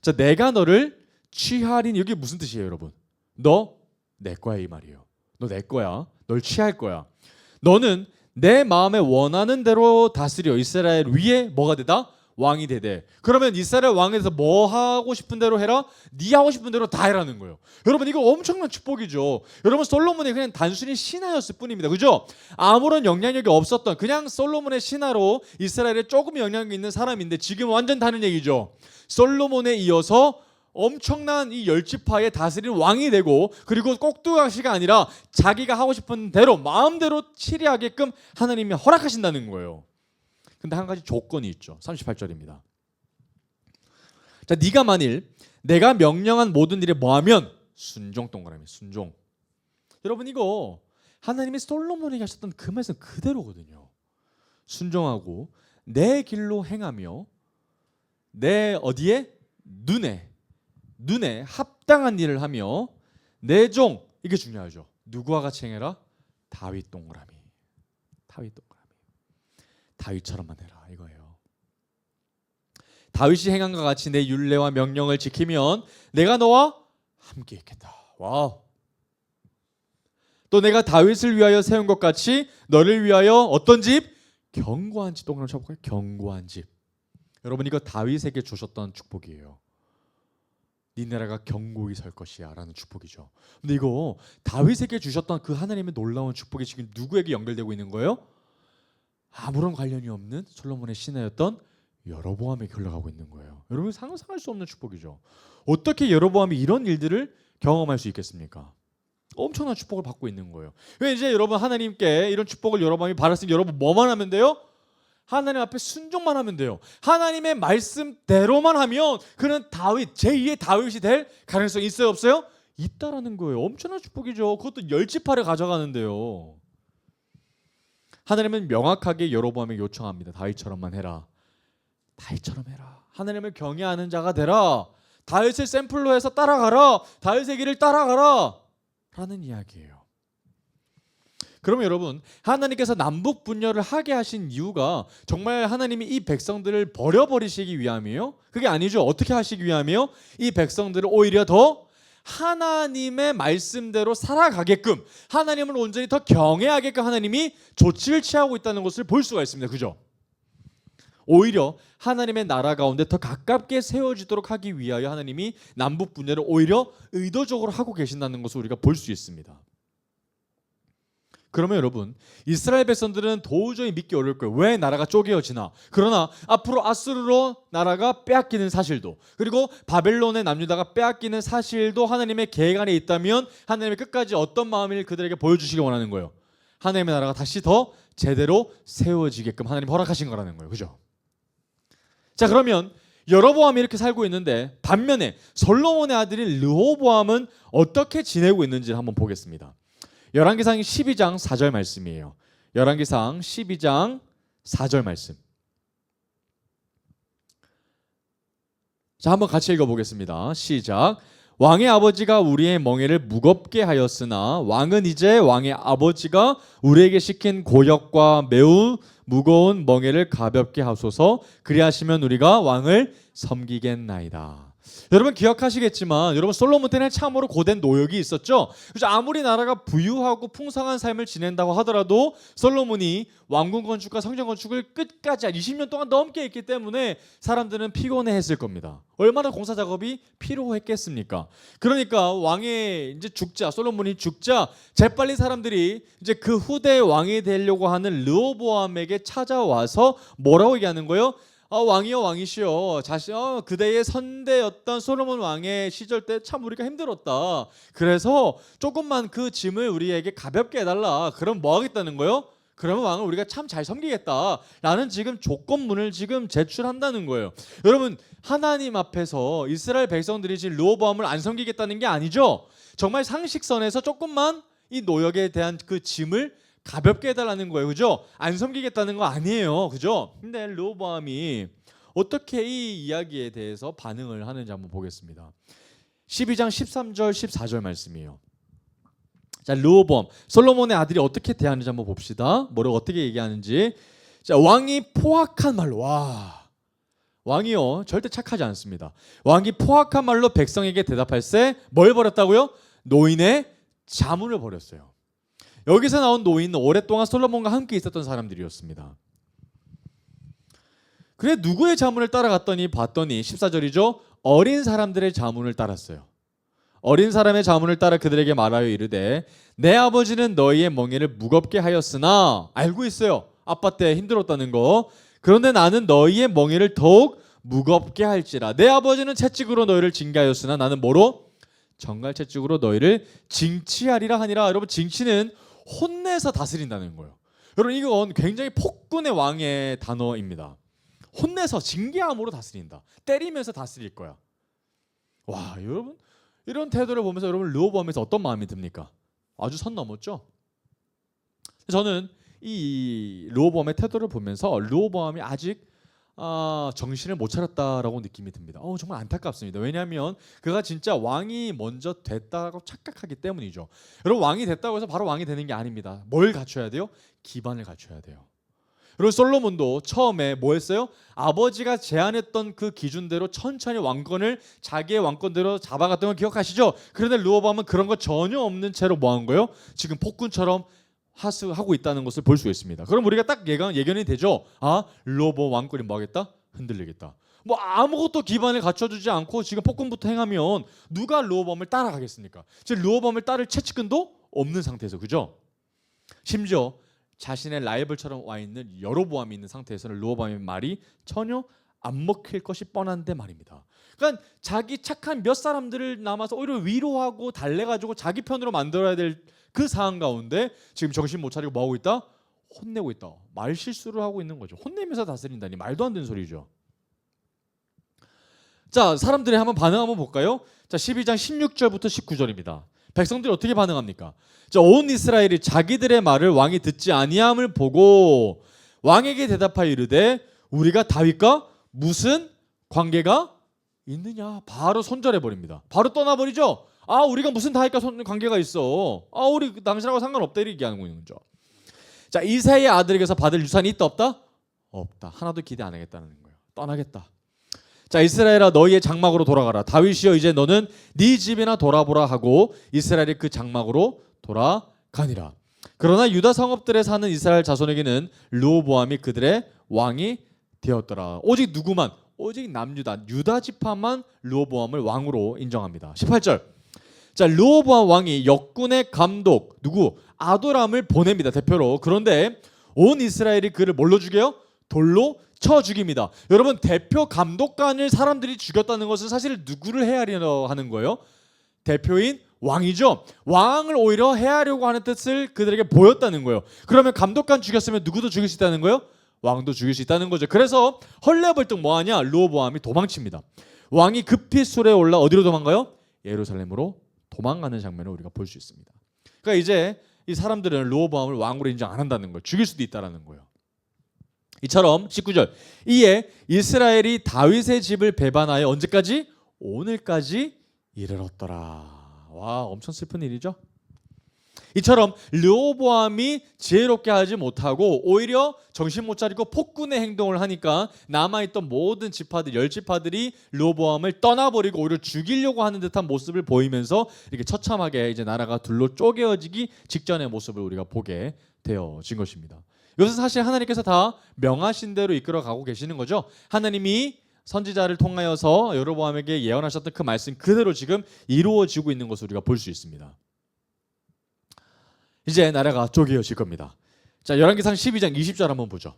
자, 내가 너를 취하리니, 이게 무슨 뜻이에요, 여러분? 너 내 거야, 이 말이에요. 너 내 거야. 널 취할 거야. 너는 내 마음에 원하는 대로 다스려 이스라엘 위에 뭐가 되다? 왕이 되되. 그러면 이스라엘 왕에서 뭐 하고 싶은 대로 해라? 네 하고 싶은 대로 다 해라는 거예요. 여러분, 이거 엄청난 축복이죠. 여러분, 솔로몬이 그냥 단순히 신하였을 뿐입니다. 그죠? 아무런 영향력이 없었던 그냥 솔로몬의 신하로 이스라엘에 조금 영향력이 있는 사람인데, 지금 완전 다른 얘기죠. 솔로몬에 이어서 엄청난 이 열지파의 다스리는 왕이 되고, 그리고 꼭두각시가 아니라 자기가 하고 싶은 대로 마음대로 치리하게끔 하나님이 허락하신다는 거예요. 근데 한 가지 조건이 있죠. 38절입니다. 자, 네가 만일 내가 명령한 모든 일에 뭐하면 순종, 동그라미 순종. 여러분, 이거 하나님이 솔로몬에게 하셨던 그 말씀 그대로거든요. 순종하고 내 길로 행하며 내 어디에? 눈에 합당한 일을 하며 내 종, 이게 중요하죠. 누구와 같이 행해라? 다윗, 동그라미. 다윗, 동그라미. 다윗처럼만 해라, 이거예요. 다윗이 행한 것 같이 내 율례와 명령을 지키면 내가 너와 함께 있겠다. 와우. 또 내가 다윗을 위하여 세운 것 같이 너를 위하여 어떤 집? 견고한 집. 동그라미 쳐볼까요? 견고한 집. 여러분, 이거 다윗에게 주셨던 축복이에요. 네 나라가 견고히 설 것이야 라는 축복이죠. 근데 이거 다윗에게 주셨던 그 하나님의 놀라운 축복이 지금 누구에게 연결되고 있는 거예요? 아무런 관련이 없는 솔로몬의 신하였던 여로보암에게 흘러가고 있는 거예요. 여러분, 상상할 수 없는 축복이죠. 어떻게 여로보암이 이런 일들을 경험할 수 있겠습니까? 엄청난 축복을 받고 있는 거예요. 왜 이제 여러분, 하나님께 이런 축복을 여로보암이 받았으니 여러분 뭐만 하면 돼요? 하나님 앞에 순종만 하면 돼요. 하나님의 말씀대로만 하면 그는 다윗, 제2의 다윗이 될 가능성이 있어요, 없어요? 있다라는 거예요. 엄청난 축복이죠. 그것도 열지파를 가져가는데요. 하나님은 명확하게 여로보암에게 요청합니다. 다윗처럼만 해라. 다윗처럼 해라. 하나님을 경외하는 자가 되라. 다윗을 샘플로 해서 따라가라. 다윗의 길을 따라가라 라는 이야기예요. 그러면 여러분, 하나님께서 남북 분열을 하게 하신 이유가 정말 하나님이 이 백성들을 버려버리시기 위함이에요? 그게 아니죠. 어떻게 하시기 위함이에요? 이 백성들을 오히려 더 하나님의 말씀대로 살아가게끔, 하나님을 온전히 더 경외하게끔 하나님이 조치를 취하고 있다는 것을 볼 수가 있습니다. 그죠? 오히려 하나님의 나라 가운데 더 가깝게 세워지도록 하기 위하여 하나님이 남북 분열을 오히려 의도적으로 하고 계신다는 것을 우리가 볼 수 있습니다. 그러면 여러분, 이스라엘 백성들은 도저히 믿기 어려울 거예요. 왜 나라가 쪼개어지나? 그러나 앞으로 아수르로 나라가 빼앗기는 사실도, 그리고 바벨론의 남유다가 빼앗기는 사실도 하나님의 계획 안에 있다면 하나님이 끝까지 어떤 마음을 그들에게 보여주시기 원하는 거예요. 하나님의 나라가 다시 더 제대로 세워지게끔 하나님 허락하신 거라는 거예요. 그죠? 자, 그러면 여로보암이 이렇게 살고 있는데 반면에 솔로몬의 아들인 르호보암은 어떻게 지내고 있는지 한번 보겠습니다. 열왕기상 12장 4절 말씀이에요. 열왕기상 12장 4절 말씀. 자, 한번 같이 읽어보겠습니다. 시작. 왕의 아버지가 우리의 멍에를 무겁게 하였으나 왕은 이제 왕의 아버지가 우리에게 시킨 고역과 매우 무거운 멍에를 가볍게 하소서. 그리하시면 우리가 왕을 섬기겠나이다. 여러분 기억하시겠지만 여러분 솔로몬 때는 참으로 고된 노역이 있었죠. 그래서 아무리 나라가 부유하고 풍성한 삶을 지낸다고 하더라도 솔로몬이 왕궁 건축과 성전 건축을 끝까지 한 20년 동안 넘게 했기 때문에 사람들은 피곤해했을 겁니다. 얼마나 공사 작업이 필요했겠습니까? 그러니까 왕이 이제 죽자, 솔로몬이 죽자 재빨리 사람들이 이제 그 후대 왕이 되려고 하는 르호보암에게 찾아와서 뭐라고 얘기하는 거예요? 왕이여 왕이시여 자신 그대의 선대였던 솔로몬 왕의 시절 때 참 우리가 힘들었다. 그래서 조금만 그 짐을 우리에게 가볍게 해달라. 그럼 뭐 하겠다는 거예요? 그러면 왕을 우리가 참 잘 섬기겠다라는 지금 조건문을 지금 제출한다는 거예요. 여러분 하나님 앞에서 이스라엘 백성들이 지금 르호보암을 안 섬기겠다는 게 아니죠. 정말 상식선에서 조금만 이 노역에 대한 그 짐을 가볍게 해달라는 거예요. 그죠? 안 섬기겠다는 거 아니에요. 그죠? 근데 르호보암이 어떻게 이 이야기에 대해서 반응을 하는지 한번 보겠습니다. 12장 13절 14절 말씀이에요. 자, 르호보암 솔로몬의 아들이 어떻게 대하는지 한번 봅시다. 뭐라고 어떻게 얘기하는지. 자, 왕이 포악한 말로 왕이요 절대 착하지 않습니다. 왕이 포악한 말로 백성에게 대답할세 뭘 버렸다고요? 노인의 자문을 버렸어요. 여기서 나온 노인은 오랫동안 솔로몬과 함께 있었던 사람들이었습니다. 그래 누구의 자문을 따라갔더니 봤더니 14절이죠. 어린 사람들의 자문을 따랐어요. 어린 사람의 자문을 따라 그들에게 말하여 이르되 내 아버지는 너희의 멍에를 무겁게 하였으나 알고 있어요. 아빠 때 힘들었다는 거. 그런데 나는 너희의 멍에를 더욱 무겁게 할지라. 내 아버지는 채찍으로 너희를 징계하였으나 나는 뭐로? 정갈 채찍으로 너희를 징치하리라 하니라. 여러분 징치는 혼내서 다스린다는 거예요. 여러분 이건 굉장히 폭군의 왕의 단어입니다. 혼내서 징계함으로 다스린다. 때리면서 다스릴 거야. 와 여러분 이런 태도를 보면서 여러분 르호보암에서 어떤 마음이 듭니까? 아주 선 넘었죠. 저는 이 르호보암의 태도를 보면서 르호보암이 아직 정신을 못 차렸다라고 느낌이 듭니다. 정말 안타깝습니다. 왜냐하면 그가 진짜 왕이 먼저 됐다고 착각하기 때문이죠. 여러분 왕이 됐다고 해서 바로 왕이 되는 게 아닙니다. 뭘 갖춰야 돼요? 기반을 갖춰야 돼요. 그리고 솔로몬도 처음에 뭐 했어요? 아버지가 제안했던 그 기준대로 천천히 왕권을 자기의 왕권대로 잡아갔던 걸 기억하시죠? 그런데 르호보암은 그런 거 전혀 없는 채로 뭐 한 거예요? 지금 폭군처럼 하고 있다는 것을 볼 수 있습니다. 그럼 우리가 딱 예견이 되죠? 르호보암 왕권이 뭐 하겠다? 흔들리겠다. 뭐 아무것도 기반을 갖춰주지 않고 지금 폭군부터 행하면 누가 르호보암을 따라가겠습니까? 지금 르호보암을 따를 채찍근도 없는 상태에서 그죠? 심지어 자신의 라이벌처럼 와 있는 여로보암이 있는 상태에서는 르호보암의 말이 전혀 안 먹힐 것이 뻔한데 말입니다. 그러니까 자기 착한 몇 사람들을 남아서 오히려 위로하고 달래가지고 자기 편으로 만들어야 될 그 상황 가운데 지금 정신 못 차리고 뭐 하고 있다? 혼내고 있다. 말 실수를 하고 있는 거죠. 혼내면서 다스린다니 말도 안 되는 소리죠. 자, 사람들의 한번 반응 한번 볼까요? 자, 12장 16절부터 19절입니다. 백성들이 어떻게 반응합니까? 자, 온 이스라엘이 자기들의 말을 왕이 듣지 아니함을 보고 왕에게 대답하여 이르되 우리가 다윗과 무슨 관계가 있느냐? 바로 손절해 버립니다. 바로 떠나 버리죠. 우리가 무슨 다윗과 관계가 있어? 우리 당신하고 상관없다 이렇게 얘기하는 거죠. 자, 이새의 아들에게서 받을 유산이 있다 없다? 없다. 하나도 기대 안 하겠다는 거예요. 떠나겠다. 자, 이스라엘아 너희의 장막으로 돌아가라. 다윗이여 이제 너는 네 집이나 돌아보라 하고 이스라엘이 그 장막으로 돌아가니라. 그러나 유다 성읍들에 사는 이스라엘 자손에게는 르호보암이 그들의 왕이 되었더라. 오직 누구만? 오직 남유다 유다 지파만 르호보암을 왕으로 인정합니다. 18절. 자, 르호보암 왕이 역군의 감독 누구? 아도람을 보냅니다. 대표로. 그런데 온 이스라엘이 그를 뭘로 죽여요? 돌로 쳐 죽입니다. 여러분 대표 감독관을 사람들이 죽였다는 것은 사실 누구를 헤아리려 하는 거예요? 대표인 왕이죠. 왕을 오히려 해하려고 하는 뜻을 그들에게 보였다는 거예요. 그러면 감독관 죽였으면 누구도 죽일 수 있다는 거예요? 왕도 죽일 수 있다는 거죠. 그래서 헐레벌떡 뭐하냐? 르호보암이 도망칩니다. 왕이 급히 수레에 올라 어디로 도망가요? 예루살렘으로 도망가는 장면을 우리가 볼 수 있습니다. 그러니까 이제 이 사람들은 르호보암을 왕으로 인정 안 한다는 거예요. 죽일 수도 있다는 거예요. 이처럼 19절 이에 이스라엘이 다윗의 집을 배반하여 언제까지? 오늘까지 이르렀더라. 와 엄청 슬픈 일이죠. 이처럼 르호보암이 지혜롭게 하지 못하고 오히려 정신 못 차리고 폭군의 행동을 하니까 남아있던 모든 지파들 10지파들이 르호보암을 떠나버리고 오히려 죽이려고 하는 듯한 모습을 보이면서 이렇게 처참하게 이제 나라가 둘로 쪼개어지기 직전의 모습을 우리가 보게 되어진 것입니다. 이것은 사실 하나님께서 다 명하신 대로 이끌어가고 계시는 거죠. 하나님이 선지자를 통하여서 여로보암에게 예언하셨던 그 말씀 그대로 지금 이루어지고 있는 것을 우리가 볼 수 있습니다. 이제 나라가 쪼개어질 겁니다. 자, 열왕기상 12장 20절 한번 보죠.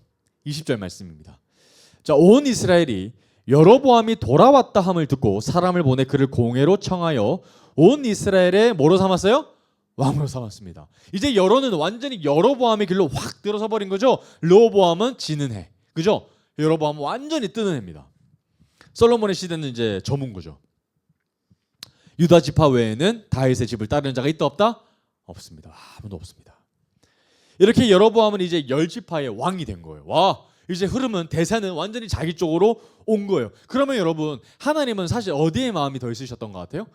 20절 말씀입니다. 자, 온 이스라엘이 여로보암이 돌아왔다 함을 듣고 사람을 보내 그를 공회로 청하여 온 이스라엘에 뭐로 삼았어요? 왕으로 삼았습니다. 이제 여로는 완전히 여로보암의 길로 확 들어서 버린 거죠. 르호보암은 지는 해, 그죠? 여로보암은 완전히 뜨는 해입니다. 솔로몬의 시대는 이제 저문 거죠. 유다 지파 외에는 다윗의 집을 따르는 자가 있다 없다? 없습니다. 아무도 없습니다. 이렇게 여로보암은 이제 10지파의 왕이 된 거예요. 와, 이제 흐름은 대세는 완전히 자기 쪽으로 온 거예요. 그러면 여러분, 하나님은 사실 어디에 마음이 더 있으셨던 것 같아요?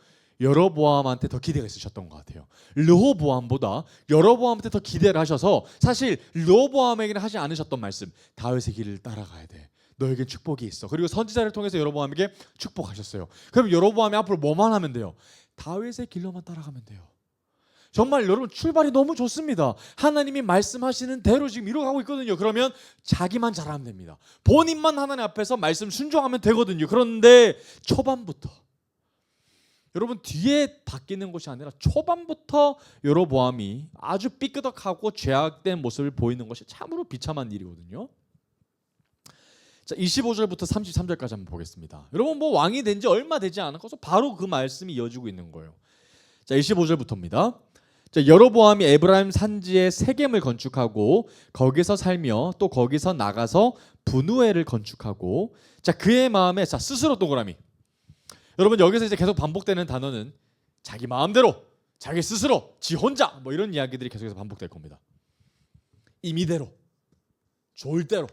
여로보암한테 더 기대가 있으셨던 것 같아요. 르호보암보다 여로보암한테 더 기대를 하셔서 사실 르호보암에게는 하지 않으셨던 말씀, 다윗의 길을 따라가야 돼, 너에게 축복이 있어. 그리고 선지자를 통해서 여로보암에게 축복하셨어요. 그럼 여로보암이 앞으로 뭐만 하면 돼요? 다윗의 길로만 따라가면 돼요. 정말 여러분, 출발이 너무 좋습니다. 하나님이 말씀하시는 대로 지금 이루어가고 있거든요. 그러면 자기만 잘하면 됩니다. 본인만 하나님 앞에서 말씀 순종하면 되거든요. 그런데 초반부터, 여러분, 뒤에 바뀌는 것이 아니라 초반부터 여로보암이 아주 삐끄덕하고 죄악된 모습을 보이는 것이 참으로 비참한 일이거든요. 자, 25절부터 33절까지 한번 보겠습니다. 여러분, 뭐 왕이 된 지 얼마 되지 않아서 바로 그 말씀이 이어지고 있는 거예요. 자, 25절부터입니다. 자, 여로보암이 에브라임 산지에 세겜을 건축하고 거기서 살며 또 거기서 나가서 분우엘을 건축하고, 자, 그의 마음에, 자, 스스로 동그라미. 여러분, 여기서 이제 계속 반복되는 단어는 자기 마음대로, 자기 스스로, 지 혼자, 뭐 이런 이야기들이 계속해서 반복될 겁니다. 임의대로, 좋을 대로.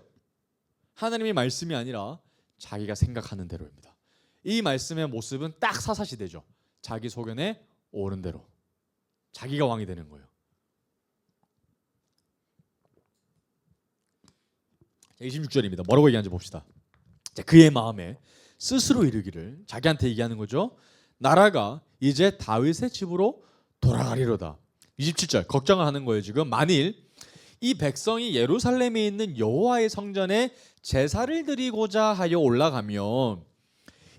하나님의 말씀이 아니라 자기가 생각하는 대로입니다. 이 말씀의 모습은 딱 사사시대죠. 자기 소견에 옳은 대로 자기가 왕이 되는 거예요. 26절입니다. 뭐라고 얘기하는지 봅시다. 자, 그의 마음에 스스로 이르기를, 자기한테 얘기하는 거죠. 나라가 이제 다윗의 집으로 돌아가리로다. 27절 걱정을 하는 거예요. 지금 만일 이 백성이 예루살렘에 있는 여호와의 성전에 제사를 드리고자 하여 올라가면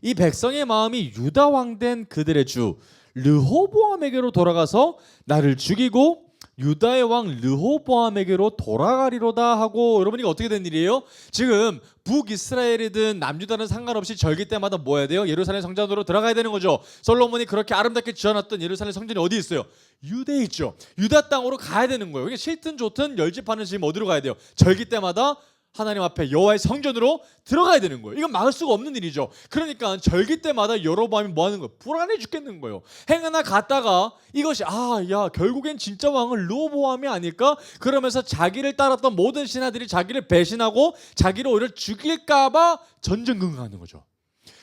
이 백성의 마음이 유다 왕 된 그들의 주 르호보암에게로 돌아가서 나를 죽이고 유다의 왕 르호보암에게로 돌아가리로다 하고, 여러분, 이거 어떻게 된 일이에요? 지금 북이스라엘이든 남유다는 상관없이 절기 때마다 뭐 해야 돼요? 예루살렘 성전으로 들어가야 되는 거죠. 솔로몬이 그렇게 아름답게 지어놨던 예루살렘 성전이 어디 있어요? 유대에 있죠. 유다 땅으로 가야 되는 거예요. 싫든 좋든 10지파는 지금 어디로 가야 돼요? 절기 때마다 하나님 앞에 여호와의 성전으로 들어가야 되는 거예요. 이건 막을 수가 없는 일이죠. 그러니까 절기 때마다 여로보암이 뭐 하는 거예요? 불안해 죽겠는 거예요. 행하나 갔다가 이것이 결국엔 진짜 왕은 르호보암이 아닐까? 그러면서 자기를 따랐던 모든 신하들이 자기를 배신하고 자기를 오히려 죽일까 봐 전전긍긍하는 거죠.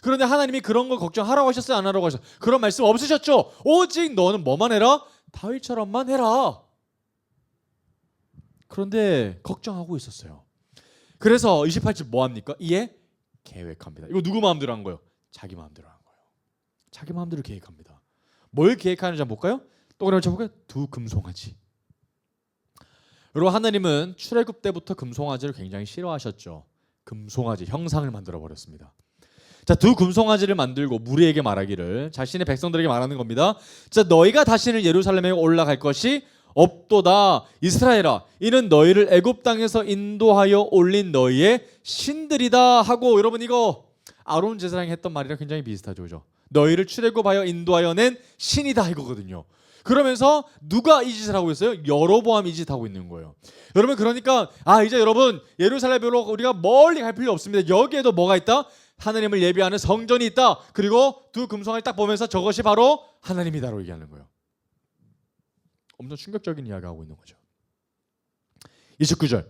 그런데 하나님이 그런 거 걱정하라고 하셨어요? 안 하라고 하셨어요? 그런 말씀 없으셨죠? 오직 너는 뭐만 해라? 다윗처럼만 해라. 그런데 걱정하고 있었어요. 그래서 28절 뭐 합니까? 이에 계획합니다. 이거 누구 마음대로 한 거예요? 자기 마음대로 한 거예요. 자기 마음대로 계획합니다. 뭘 계획하는지 한번 볼까요? 동그라미 쳐볼까요? 두 금송아지. 여러분, 하나님은 출애굽 때부터 금송아지를 굉장히 싫어하셨죠. 금송아지 형상을 만들어 버렸습니다. 자, 두 금송아지를 만들고 무리에게 말하기를, 자신의 백성들에게 말하는 겁니다. 자, 너희가 다시는 예루살렘에 올라갈 것이 없도다. 이스라엘아, 이는 너희를 애굽 땅에서 인도하여 올린 너희의 신들이다 하고, 여러분, 이거 아론 제사장이 했던 말이랑 굉장히 비슷하죠, 그죠? 너희를 출애굽하여 인도하여 낸 신이다 이거거든요. 그러면서 누가 이 짓을 하고 있어요? 여로보암이 이 짓 하고 있는 거예요. 여러분, 그러니까 이제 여러분, 예루살렘으로 우리가 멀리 갈 필요 없습니다. 여기에도 뭐가 있다? 하나님을 예비하는 성전이 있다. 그리고 두 금송아지 딱 보면서 저것이 바로 하나님이다라고 얘기하는 거예요. 엄청 충격적인 이야기를 하고 있는 거죠. 29절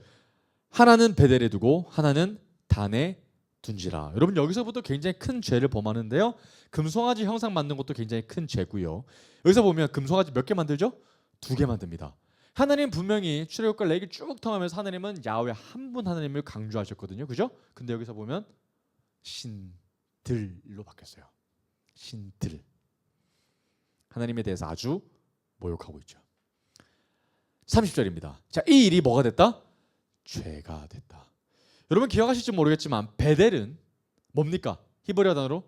하나는 베델에 두고 하나는 단에 둔지라. 여러분, 여기서부터 굉장히 큰 죄를 범하는데요. 금송아지 형상 만든 것도 굉장히 큰 죄고요. 여기서 보면 금송아지 몇 개 만들죠? 2개 만듭니다. 하나님 분명히 출애굽과 레위기 쭉 통하면서 하나님은 야훼 한 분 하나님을 강조하셨거든요. 그죠? 근데 여기서 보면 신들로 바뀌었어요. 신들. 하나님에 대해서 아주 모욕하고 있죠. 30절입니다. 자, 이 일이 뭐가 됐다? 죄가 됐다. 여러분, 기억하실지 모르겠지만 베델은 뭡니까? 히브리어 단어로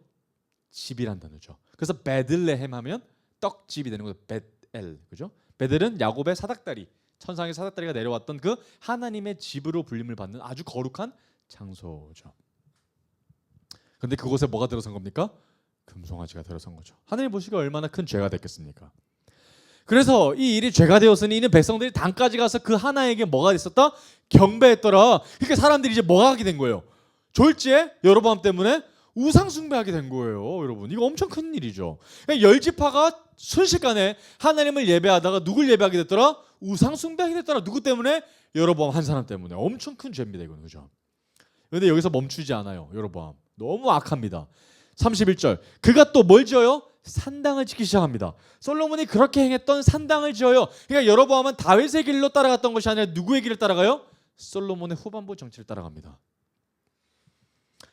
집이란 단어죠. 그래서 베들레헴 하면 떡집이 되는 거죠. 벳엘, 그죠? 베델은 야곱의 사닥다리, 천상의 사닥다리가 내려왔던 그 하나님의 집으로 불림을 받는 아주 거룩한 장소죠. 근데 그곳에 뭐가 들어선 겁니까? 금송아지가 들어선 거죠. 하나님 보시기에 얼마나 큰 죄가 됐겠습니까? 그래서 이 일이 죄가 되었으니 이는 백성들이 단까지 가서 그 하나에게 뭐가 있었다? 경배했더라. 그러니까 사람들이 이제 뭐가 하게 된 거예요? 졸지에 여로보암 때문에 우상 숭배하게 된 거예요, 여러분. 이거 엄청 큰 일이죠. 그러니까 열 지파가 순식간에 하나님을 예배하다가 누굴 예배하게 됐더라? 우상 숭배하게 됐더라. 누구 때문에? 여로보암 한 사람 때문에. 엄청 큰 죄입니다, 이거는. 그죠? 그런데 여기서 멈추지 않아요, 여로보암. 너무 악합니다. 31절. 그가 또 뭘 지어요? 산당을 짓기 시작합니다. 솔로몬이 그렇게 행했던 산당을 지어요. 그러니까 여로보암은 다윗의 길로 따라갔던 것이 아니라 누구의 길을 따라가요? 솔로몬의 후반부 정치를 따라갑니다.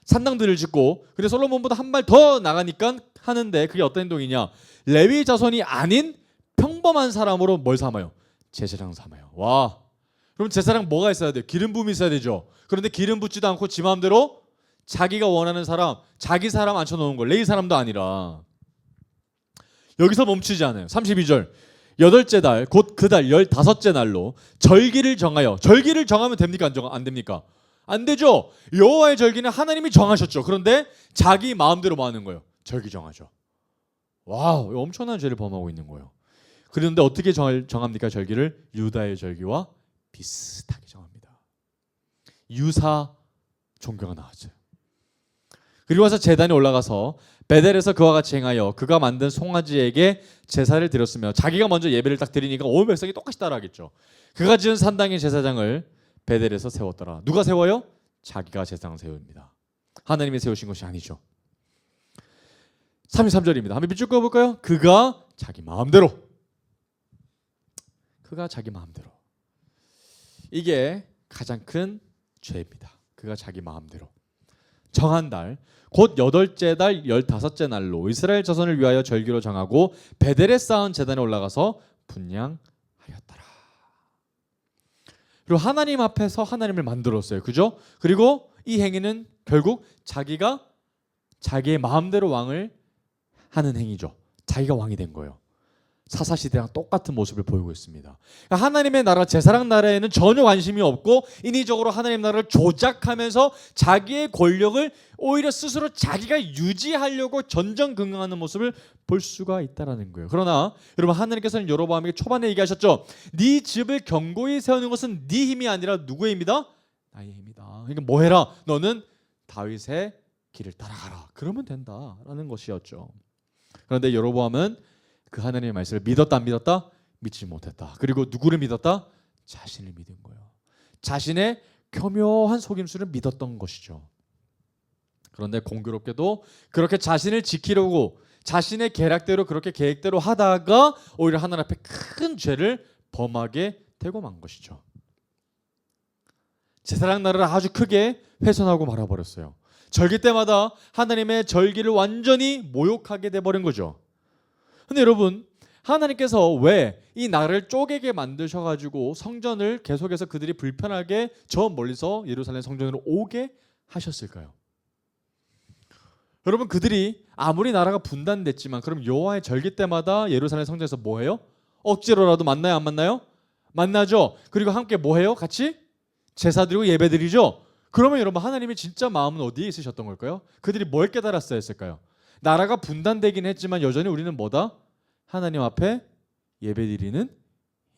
산당들을 짓고, 근데 솔로몬보다 한 발 더 나가니까 하는데 그게 어떤 행동이냐? 레위 자손이 아닌 평범한 사람으로 뭘 삼아요? 제사장 삼아요. 와, 그럼 제사장 뭐가 있어야 돼요? 기름 부음이 있어야 되죠. 그런데 기름 붓지도 않고 지 마음대로 자기가 원하는 사람, 자기 사람 앉혀놓은 거, 레위 사람도 아니라. 여기서 멈추지 않아요. 32절. 8째 달, 곧 그 달 15째 날로 절기를 정하여. 절기를 정하면 됩니까? 안 됩니까? 안 되죠. 여호와의 절기는 하나님이 정하셨죠. 그런데 자기 마음대로 뭐 하는 거예요? 절기 정하죠. 와우, 엄청난 죄를 범하고 있는 거예요. 그런데 어떻게 정합니까? 절기를 유다의 절기와 비슷하게 정합니다. 유사 종교가 나왔어요. 그리고 와서 제단에 올라가서 베델에서 그와 같이 행하여 그가 만든 송아지에게 제사를 드렸으며, 자기가 먼저 예배를 딱 드리니까 온 백성이 똑같이 따라하겠죠. 그가 지은 산당의 제사장을 베델에서 세웠더라. 누가 세워요? 자기가 제사장을 세웁니다. 하나님이 세우신 것이 아니죠. 33절입니다. 한번 밑줄 그어볼까요? 그가 자기 마음대로. 그가 자기 마음대로. 이게 가장 큰 죄입니다. 그가 자기 마음대로. 정한 달, 곧 8째 달 15째 날로 이스라엘 자손을 위하여 절기로 정하고 베델에 쌓은 제단에 올라가서 분향하였더라. 그리고 하나님 앞에서 하나님을 만들었어요. 그죠? 그리고 이 행위는 결국 자기가 자기의 마음대로 왕을 하는 행위죠. 자기가 왕이 된 거예요. 사사시대랑 똑같은 모습을 보이고 있습니다. 그러니까 하나님의 나라, 제사장 나라에는 전혀 관심이 없고 인위적으로 하나님 나라를 조작하면서 자기의 권력을 오히려 스스로 자기가 유지하려고 전전긍긍하는 모습을 볼 수가 있다는 거예요. 그러나 여러분, 하나님께서는 여로보암에게 초반에 얘기하셨죠. 네 집을 견고히 세우는 것은 네 힘이 아니라 누구의 힘이다? 나의 힘이다. 그러니까 뭐 해라? 너는 다윗의 길을 따라가라. 그러면 된다라는 것이었죠. 그런데 여로보암은 그 하나님의 말씀을 믿었다 안 믿었다? 믿지 못했다. 그리고 누구를 믿었다? 자신을 믿은 거예요. 자신의 교묘한 속임수를 믿었던 것이죠. 그런데 공교롭게도 그렇게 자신을 지키려고 자신의 계략대로 그렇게 계획대로 하다가 오히려 하나님 앞에 큰 죄를 범하게 되고 만 것이죠. 제사장 나라를 아주 크게 훼손하고 말아버렸어요. 절기 때마다 하나님의 절기를 완전히 모욕하게 돼버린 거죠. 근데 여러분, 하나님께서 왜 이 나라를 쪼개게 만드셔가지고 성전을 계속해서 그들이 불편하게 저 멀리서 예루살렘 성전으로 오게 하셨을까요? 여러분, 그들이 아무리 나라가 분단됐지만 그럼 여호와의 절기 때마다 예루살렘 성전에서 뭐해요? 억지로라도 만나요, 안 만나요? 만나죠. 그리고 함께 뭐해요? 같이 제사 드리고 예배 드리죠. 그러면 여러분, 하나님이 진짜 마음은 어디에 있으셨던 걸까요? 그들이 뭘 깨달았어야 했을까요? 나라가 분단되긴 했지만 여전히 우리는 뭐다? 하나님 앞에 예배드리는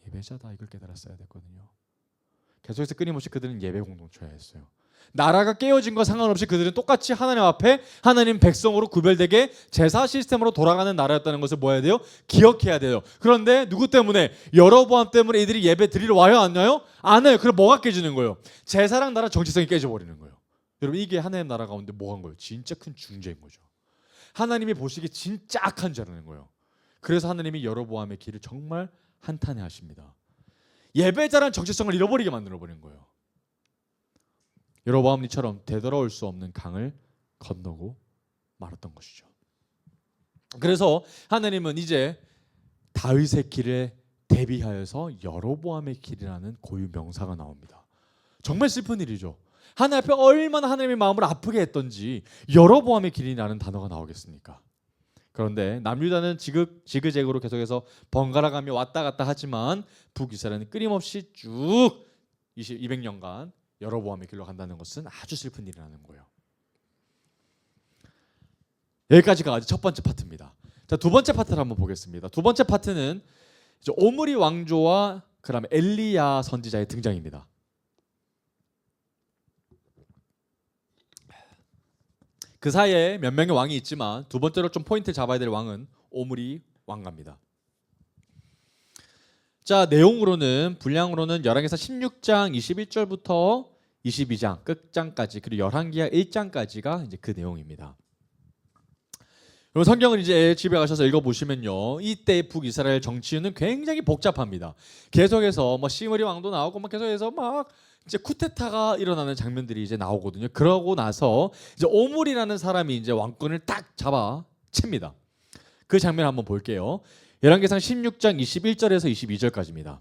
예배자다. 이걸 깨달았어야 됐거든요. 계속해서 끊임없이 그들은 예배 공동체였어요. 나라가 깨어진 거 상관없이 그들은 똑같이 하나님 앞에 하나님 백성으로 구별되게 제사 시스템으로 돌아가는 나라였다는 것을 뭐 해야 돼요? 기억해야 돼요. 그런데 누구 때문에? 여로보암 때문에 이들이 예배 드리러 와요? 안 와요? 안 와요. 그럼 뭐가 깨지는 거예요? 제사랑 나라 정체성이 깨져버리는 거예요. 여러분, 이게 하나님 나라 가운데 뭐 한 거예요? 진짜 큰 중죄인 거죠. 하나님이 보시기에 진짜 악한 죄라는 거예요. 그래서 하나님이 여로보암의 길을 정말 한탄해 하십니다. 예배자란 정체성을 잃어버리게 만들어버린 거예요. 여로보암이처럼 되돌아올 수 없는 강을 건너고 말았던 것이죠. 그래서 하나님은 이제 다윗의 길에 대비하여서 여로보암의 길이라는 고유 명사가 나옵니다. 정말 슬픈 일이죠. 하나님 앞에 얼마나 하나님의 마음을 아프게 했던지 여로보암의 길이라는 단어가 나오겠습니까? 그런데 남유다는 지그재그로 계속해서 번갈아가며 왔다 갔다 하지만 북이스라엘은 끊임없이 쭉 200년간 여로보암의 길로 간다는 것은 아주 슬픈 일이라는 거예요. 여기까지가 첫 번째 파트입니다. 자, 두 번째 파트를 한번 보겠습니다. 두 번째 파트는 이제 오므리 왕조와 그다음에 엘리야 선지자의 등장입니다. 그 사이에 몇 명의 왕이 있지만 두 번째로 좀 포인트 잡아야 될 왕은 오므리 왕가입니다. 자, 내용으로는 분량으로는 열왕기사 16장 21절부터 22장 끝장까지 그리고 열왕기하 1장까지가 이제 그 내용입니다. 그럼 성경을 이제 집에 가셔서 읽어보시면요, 이때 북이스라엘 정치는 굉장히 복잡합니다. 계속해서 뭐 시므리 왕도 나오고 막 계속해서 막 이제 쿠데타가 일어나는 장면들이 이제 나오거든요. 그러고 나서 이제 오므리라는 사람이 이제 왕권을 딱 잡아 챕니다. 그 장면 한번 볼게요. 열왕기상 16장 21절에서 22절까지입니다.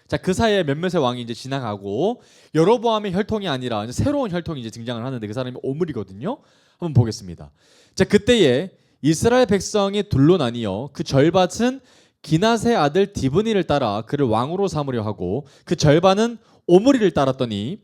자, 그 사이에 몇몇의 왕이 이제 지나가고 여로보암의 혈통이 아니라 이제 새로운 혈통이 이제 등장을 하는데 그 사람이 오므리거든요. 한번 보겠습니다. 자, 그때에 이스라엘 백성이 둘로 나뉘어 그 절반은 기낫의 아들 디브니를 따라 그를 왕으로 삼으려 하고 그 절반은 오므리를 따랐더니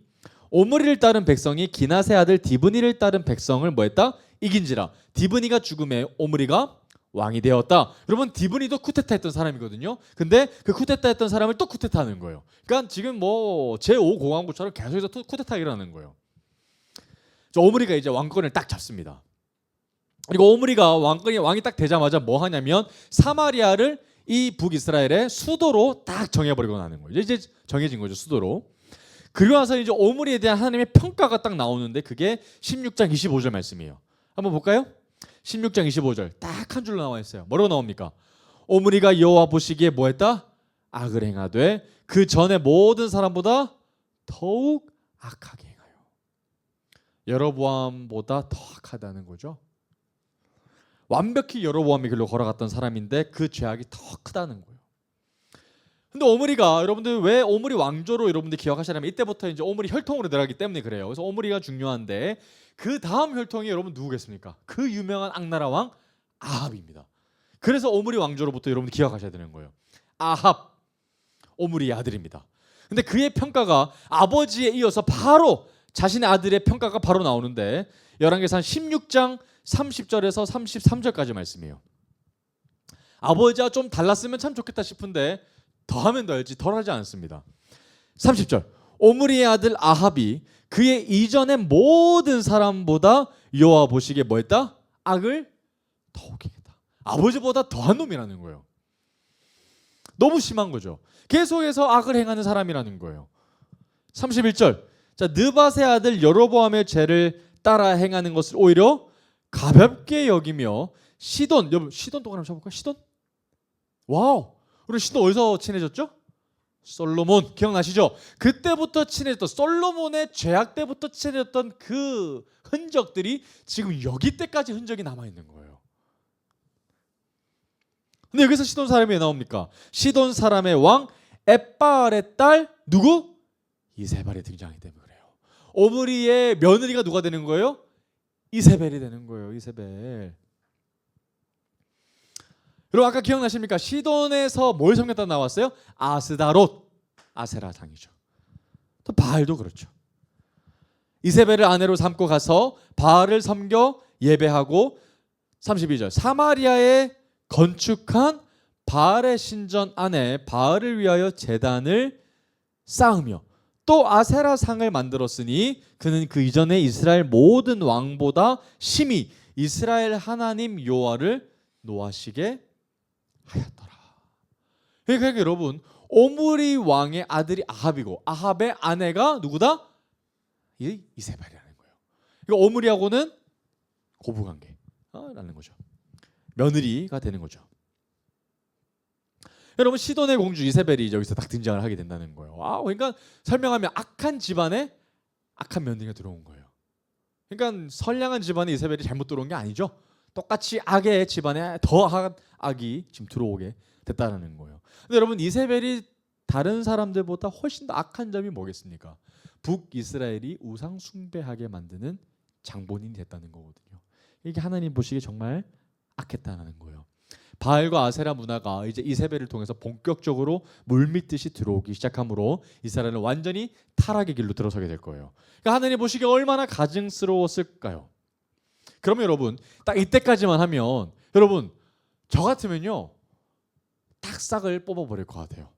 오므리를 따른 백성이 기낫의 아들 디브니를 따른 백성을 뭐했다? 이긴지라. 디브니가 죽음에 오므리가 왕이 되었다. 여러분, 디브니도 쿠데타 했던 사람이거든요. 근데 그 쿠데타 했던 사람을 또 쿠데타 하는 거예요. 그러니까 지금 뭐 제5공화국처럼 계속해서 쿠데타 일어나는 거예요. 오므리가 이제 왕권을 딱 잡습니다. 그리고 오므리가 왕이 딱 되자마자 뭐 하냐면 사마리아를 이 북이스라엘의 수도로 딱 정해버리고 나는 거예요. 이제 정해진 거죠, 수도로. 그리고 나서 이제 오므리에 대한 하나님의 평가가 딱 나오는데 그게 16장 25절 말씀이에요. 한번 볼까요? 16장 25절 딱 한 줄로 나와 있어요. 뭐라고 나옵니까? 오므리가 여호와 보시기에 뭐했다? 악을 행하되 그 전에 모든 사람보다 더욱 악하게 행하여. 여로보암보다 더 악하다는 거죠. 완벽히 여로보암의 길로 걸어갔던 사람인데 그 죄악이 더 크다는 거예요. 근데 오므리가, 여러분들 왜 오므리 왕조로 여러분들 기억하시냐면 이때부터 이제 오므리 혈통으로 들어가기 때문에 그래요. 그래서 오므리가 중요한데 그 다음 혈통이 여러분 누구겠습니까? 그 유명한 악나라 왕 아합입니다. 그래서 오므리 왕조로부터 여러분들 기억하셔야 되는 거예요. 아합, 오므리의 아들입니다. 근데 그의 평가가 아버지에 이어서 바로 자신의 아들의 평가가 바로 나오는데 열왕기상 16장 30절에서 33절까지 말씀이에요. 아버지와 좀 달랐으면 참 좋겠다 싶은데 더하면 더할지 덜하지 않습니다. 30절 오므리의 아들 아합이 그의 이전의 모든 사람보다 여호와 보시기에 뭐했다? 악을 더욱 행했다. 아버지보다 더한 놈이라는 거예요. 너무 심한 거죠. 계속해서 악을 행하는 사람이라는 거예요. 31절 자, 느밧의 아들 여로보암의 죄를 따라 행하는 것을 오히려 가볍게 여기며 시돈, 여러분 시돈 동안 한번 쳐볼까요? 시돈? 와우, 우리 시돈 어디서 친해졌죠? 솔로몬 기억나시죠? 그때부터 친해졌던 솔로몬의 죄악 때부터 친해졌던 그 흔적들이 지금 여기 때까지 흔적이 남아있는 거예요. 근데 여기서 시돈 사람이 왜 나옵니까? 시돈 사람의 왕 엣바알의 딸 누구? 이세벨이 등장하기 때문에 그래요. 오므리의 며느리가 누가 되는 거예요? 이세벨이 되는 거예요. 이세벨. 여러분 아까 기억나십니까? 시돈에서 뭘 섬겼다 나왔어요? 아스다롯, 아세라상이죠. 또 바알도 그렇죠. 이세벨을 아내로 삼고 가서 바알을 섬겨 예배하고 32절 사마리아에 건축한 바알의 신전 안에 바알을 위하여 제단을 쌓으며 또 아세라상을 만들었으니 그는 그 이전에 이스라엘 모든 왕보다 심히 이스라엘 하나님 여호와를 노하시게 하였더라. 그러니까 여러분 오므리 왕의 아들이 아합이고 아합의 아내가 누구다? 이세벨이라는 거예요. 그러니까 오므리하고는 고부관계라는 거죠. 며느리가 되는 거죠. 여러분 시돈의 공주 이세벨이 여기서 딱 등장을 하게 된다는 거예요. 그러니까 설명하면 악한 집안에 악한 며느리가 들어온 거예요. 그러니까 선량한 집안에 이세벨이 잘못 들어온 게 아니죠. 똑같이 악의 집안에 더한 악이 지금 들어오게 됐다는 거예요. 근데 여러분 이세벨이 다른 사람들보다 훨씬 더 악한 점이 뭐겠습니까? 북이스라엘이 우상 숭배하게 만드는 장본인이 됐다는 거거든요. 이게 하나님 보시기에 정말 악했다는 거예요. 바알과 아세라 문화가 이제 이세벨을 통해서 본격적으로 물밀듯이 들어오기 시작하므로 이스라엘은 완전히 타락의 길로 들어서게 될 거예요. 그러니까 하나님 보시기에 얼마나 가증스러웠을까요? 그러면 여러분 딱 이때까지만 하면 여러분 저 같으면요 딱 싹을 뽑아버릴 것 같아요.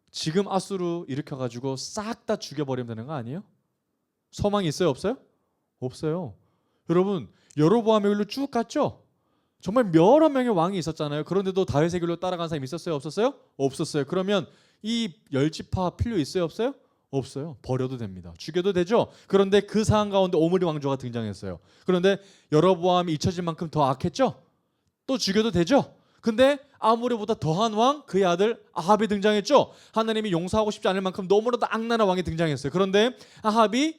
지금 아수르 일으켜가지고 싹 다 죽여버리면 되는 거 아니에요? 소망이 있어요 없어요? 없어요. 여러분 여로보암의 길로 쭉 갔죠? 정말 여러 명의 왕이 있었잖아요. 그런데도 다윗의 길로 따라간 사람이 있었어요 없었어요? 없었어요. 그러면 이 열지파 필요 있어요 없어요? 없어요. 버려도 됩니다. 죽여도 되죠. 그런데 그 상황 가운데 오므리 왕조가 등장했어요. 그런데 여로보암이 잊혀진 만큼 더 악했죠? 또 죽여도 되죠. 근데 아무리보다 더한 왕 그의 아들 아합이 등장했죠. 하나님이 용서하고 싶지 않을 만큼 너무나도 악랄한 왕이 등장했어요. 그런데 아합이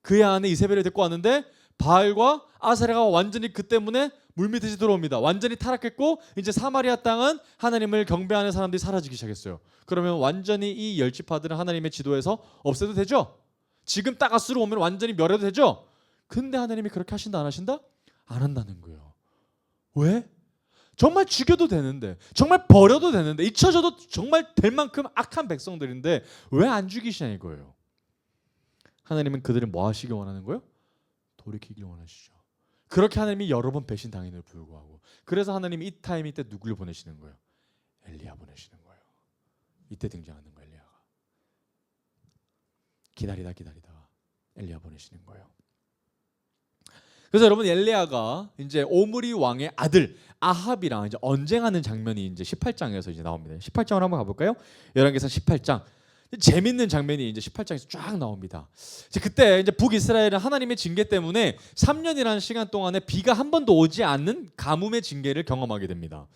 그의 아내 이세벨을 데리고 왔는데 바알과 아세라가 완전히 그 때문에 물밑에 들어옵니다. 완전히 타락했고 이제 사마리아 땅은 하나님을 경배하는 사람들이 사라지기 시작했어요. 그러면 완전히 이 열 지파들은 하나님의 지도에서 없애도 되죠. 지금 딱 아수르 오면 완전히 멸해도 되죠. 근데 하나님이 그렇게 하신다 안 하신다? 안 한다는 거예요. 왜? 정말 죽여도 되는데 정말 버려도 되는데 잊혀져도 정말 될 만큼 악한 백성들인데 왜 안 죽이시냐 이거예요. 하나님은 그들을 뭐 하시기 원하는 거예요? 돌이키길 원하시죠. 그렇게 하나님이 여러 번 배신당했음에도 불구하고 그래서 하나님이 이 타이밍 때 누구를 보내시는 거예요? 엘리야 보내시는 거예요. 이때 등장하는 거예요. 엘리야가 기다리다 엘리야 보내시는 거예요. 그래서 여러분 엘리야가 이제 오므리 왕의 아들 아합이랑 이제 언쟁하는 장면이 이제 18장에서 이제 나옵니다. 18장을 한번 가볼까요? 열왕기상 18장. 재밌는 장면이 이제 18장에서 쫙 나옵니다. 그때 이제 북이스라엘은 하나님의 징계 때문에 3년이라는 시간 동안에 비가 한 번도 오지 않는 가뭄의 징계를 경험하게 됩니다.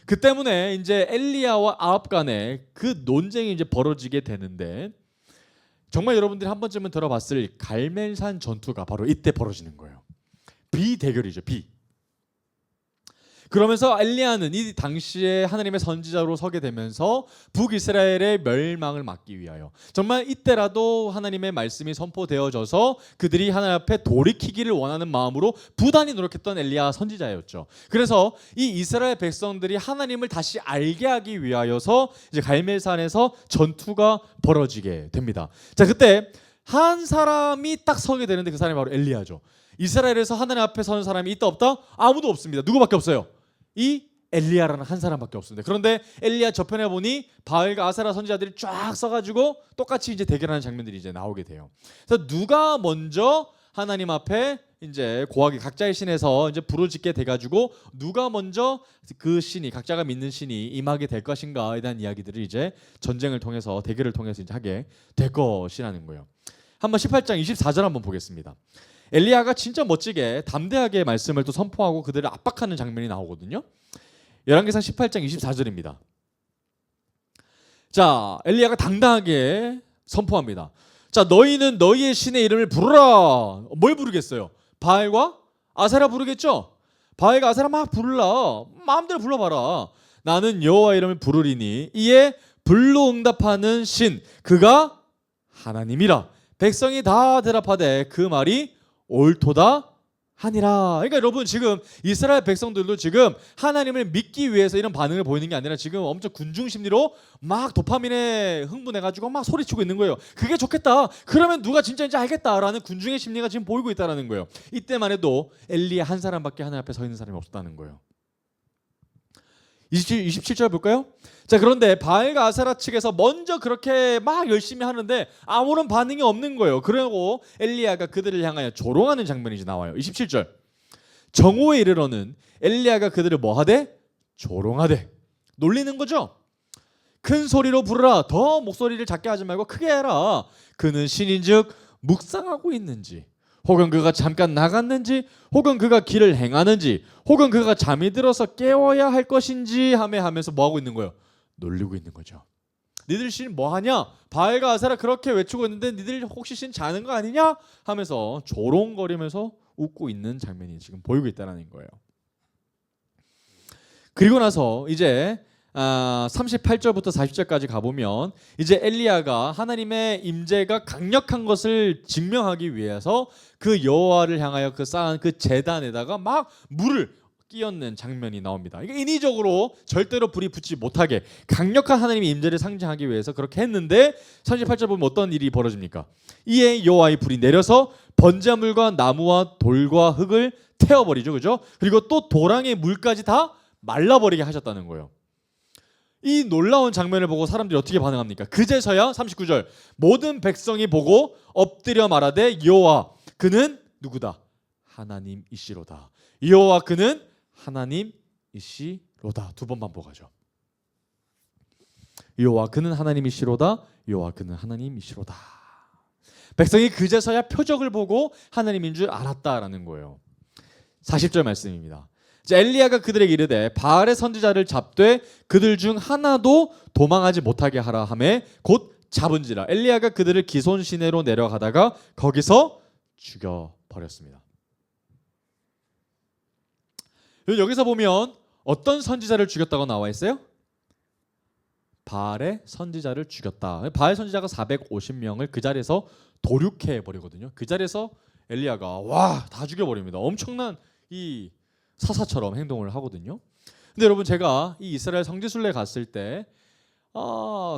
그 때문에 이제 엘리야와 아합 간에 그 논쟁이 이제 벌어지게 되는데 정말 여러분들이 한 번쯤은 들어봤을 갈멜산 전투가 바로 이때 벌어지는 거예요. 비 대결이죠. 비. 그러면서 엘리야는 이 당시에 하나님의 선지자로 서게 되면서 북이스라엘의 멸망을 막기 위하여 정말 이때라도 하나님의 말씀이 선포되어져서 그들이 하나님 앞에 돌이키기를 원하는 마음으로 부단히 노력했던 엘리야 선지자였죠. 그래서 이 이스라엘 백성들이 하나님을 다시 알게 하기 위하여서 이제 갈멜산에서 전투가 벌어지게 됩니다. 자, 그때 한 사람이 딱 서게 되는데 그 사람이 바로 엘리야죠. 이스라엘에서 하나님 앞에 서는 사람이 있다 없다? 아무도 없습니다. 누구밖에 없어요? 이 엘리야라는 한 사람밖에 없습니다. 그런데 엘리야 저편에 보니 바알과 아세라 선지자들이 쫙 서가지고 똑같이 이제 대결하는 장면들이 이제 나오게 돼요. 그래서 누가 먼저 하나님 앞에 이제 고하게 각자의 신에서 이제 부르짖게 돼가지고 누가 먼저 그 신이 각자가 믿는 신이 임하게 될 것인가에 대한 이야기들을 이제 전쟁을 통해서 대결을 통해서 이제 하게 될 것이라는 거예요. 한번 18장 24절 한번 보겠습니다. 엘리야가 진짜 멋지게 담대하게 말씀을 또 선포하고 그들을 압박하는 장면이 나오거든요. 열왕기상 18장 24절입니다. 자, 엘리야가 당당하게 선포합니다. 자, 너희는 너희의 신의 이름을 부르라. 뭘 부르겠어요? 바알과 아세라 부르겠죠? 바알과 아세라 막 부르라. 마음대로 불러봐라. 나는 여호와 이름을 부르리니 이에 불로 응답하는 신 그가 하나님이라. 백성이 다 대답하되 그 말이 옳도다 하니라. 그러니까 여러분 지금 이스라엘 백성들도 지금 하나님을 믿기 위해서 이런 반응을 보이는 게 아니라 지금 엄청 군중 심리로 막 도파민에 흥분해가지고 막 소리치고 있는 거예요. 그게 좋겠다. 그러면 누가 진짜인지 알겠다라는 군중의 심리가 지금 보이고 있다는 거예요. 이때만 해도 엘리야 한 사람밖에 하나님 앞에 서 있는 사람이 없었다는 거예요. 27절 볼까요? 자, 그런데 바알과 아세라 측에서 먼저 그렇게 막 열심히 하는데 아무런 반응이 없는 거예요. 그리고 엘리야가 그들을 향하여 조롱하는 장면이 이제 나와요. 27절. 정오에 이르러는 엘리야가 그들을 뭐 하되? 조롱하되. 놀리는 거죠. 큰 소리로 부르라. 더 목소리를 작게 하지 말고 크게 해라. 그는 신인즉 묵상하고 있는지, 혹은 그가 잠깐 나갔는지, 혹은 그가 길을 행하는지, 혹은 그가 잠이 들어서 깨워야 할 것인지 하면서 뭐 하고 있는 거예요? 놀리고 있는 거죠. 니들 신 뭐 하냐? 바알과 아세라 그렇게 외치고 있는데 니들 혹시 신 자는 거 아니냐? 하면서 조롱거리면서 웃고 있는 장면이 지금 보이고 있다는 거예요. 그리고 나서 이제 38절부터 40절까지 가보면 이제 엘리야가 하나님의 임재가 강력한 것을 증명하기 위해서 그 여호와를 향하여 그 쌓은 그 제단에다가 막 물을 끼얹는 장면이 나옵니다. 이게 인위적으로 절대로 불이 붙지 못하게 강력한 하나님의 임재를 상징하기 위해서 그렇게 했는데 38절 보면 어떤 일이 벌어집니까? 이에 여호와의 불이 내려서 번제물과 나무와 돌과 흙을 태워버리죠, 그죠? 그리고 또 도랑의 물까지 다 말라버리게 하셨다는 거예요. 이 놀라운 장면을 보고 사람들이 어떻게 반응합니까? 그제서야 39절 모든 백성이 보고 엎드려 말하되 여호와 그는 누구다? 하나님이시로다. 여호와 그는 하나님이시로다. 두 번 반복하죠. 여호와 그는 하나님이시로다. 여호와 그는 하나님이시로다. 백성이 그제서야 표적을 보고 하나님인 줄 알았다라는 거예요. 40절 말씀입니다. 엘리야가 그들에게 이르되 바알의 선지자를 잡되 그들 중 하나도 도망하지 못하게 하라 하매 곧 잡은지라. 엘리야가 그들을 기손 시내로 내려가다가 거기서 죽여버렸습니다. 여기서 보면 어떤 선지자를 죽였다고 나와 있어요? 바알의 선지자를 죽였다. 바알 선지자가 450명을 그 자리에서 도륙해 버리거든요. 그 자리에서 엘리야가 와, 다 죽여버립니다. 엄청난 이 사사처럼 행동을 하거든요. 근데 여러분 제가 이 이스라엘 성지순례 갔을 때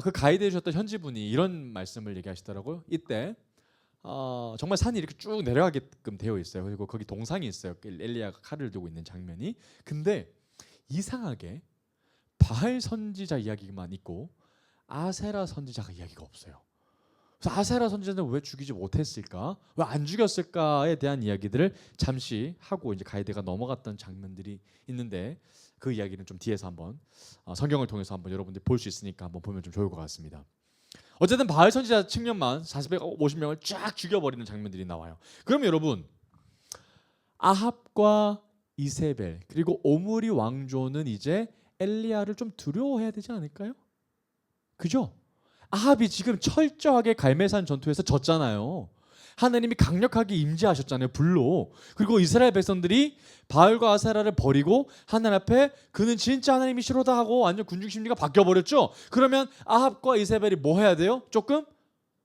그 가이드 해주셨던 현지분이 이런 말씀을 얘기하시더라고요. 이때 정말 산이 이렇게 쭉 내려가게끔 되어 있어요. 그리고 거기 동상이 있어요. 엘리야가 칼을 들고 있는 장면이. 근데 이상하게 바알 선지자 이야기만 있고 아세라 선지자가 이야기가 없어요. 그래서 아세라 선지자는 왜 죽이지 못했을까? 왜 안 죽였을까에 대한 이야기들을 잠시 하고 이제 가이드가 넘어갔던 장면들이 있는데 그 이야기는 좀 뒤에서 한번 성경을 통해서 한번 여러분들이 볼 수 있으니까 한번 보면 좀 좋을 것 같습니다. 어쨌든 바알 선지자 측면만 450명을 쫙 죽여버리는 장면들이 나와요. 그럼 여러분 아합과 이세벨 그리고 오므리 왕조는 이제 엘리야를 좀 두려워해야 되지 않을까요? 그죠? 아합이 지금 철저하게 갈멜산 전투에서 졌잖아요. 하나님이 강력하게 임재하셨잖아요. 불로. 그리고 이스라엘 백성들이 바알과 아세라를 버리고 하나님 앞에 그는 진짜 하나님이시로다 하고 완전 군중 심리가 바뀌어버렸죠. 그러면 아합과 이세벨이 뭐 해야 돼요? 조금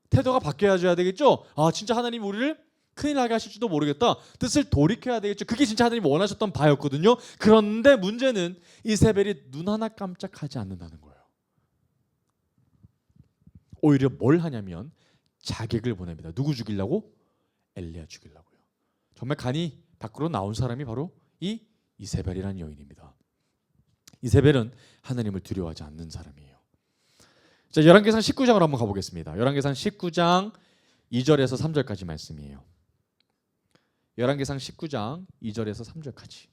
태도가 바뀌어야 되겠죠. 진짜 하나님이 우리를 큰일 나게 하실지도 모르겠다. 뜻을 돌이켜야 되겠죠. 그게 진짜 하나님이 원하셨던 바였거든요. 그런데 문제는 이세벨이 눈 하나 깜짝하지 않는다는 거예요. 오히려 뭘 하냐면 자객을 보냅니다. 누구 죽이려고? 엘리야 죽이려고요. 정말 간이 밖으로 나온 사람이 바로 이 이세벨이라는 여인입니다. 이세벨은 하나님을 두려워하지 않는 사람이에요. 자, 열왕기상 19장으로 한번 가보겠습니다. 열왕기상 19장 2절에서 3절까지 말씀이에요. 열왕기상 19장 2절에서 3절까지.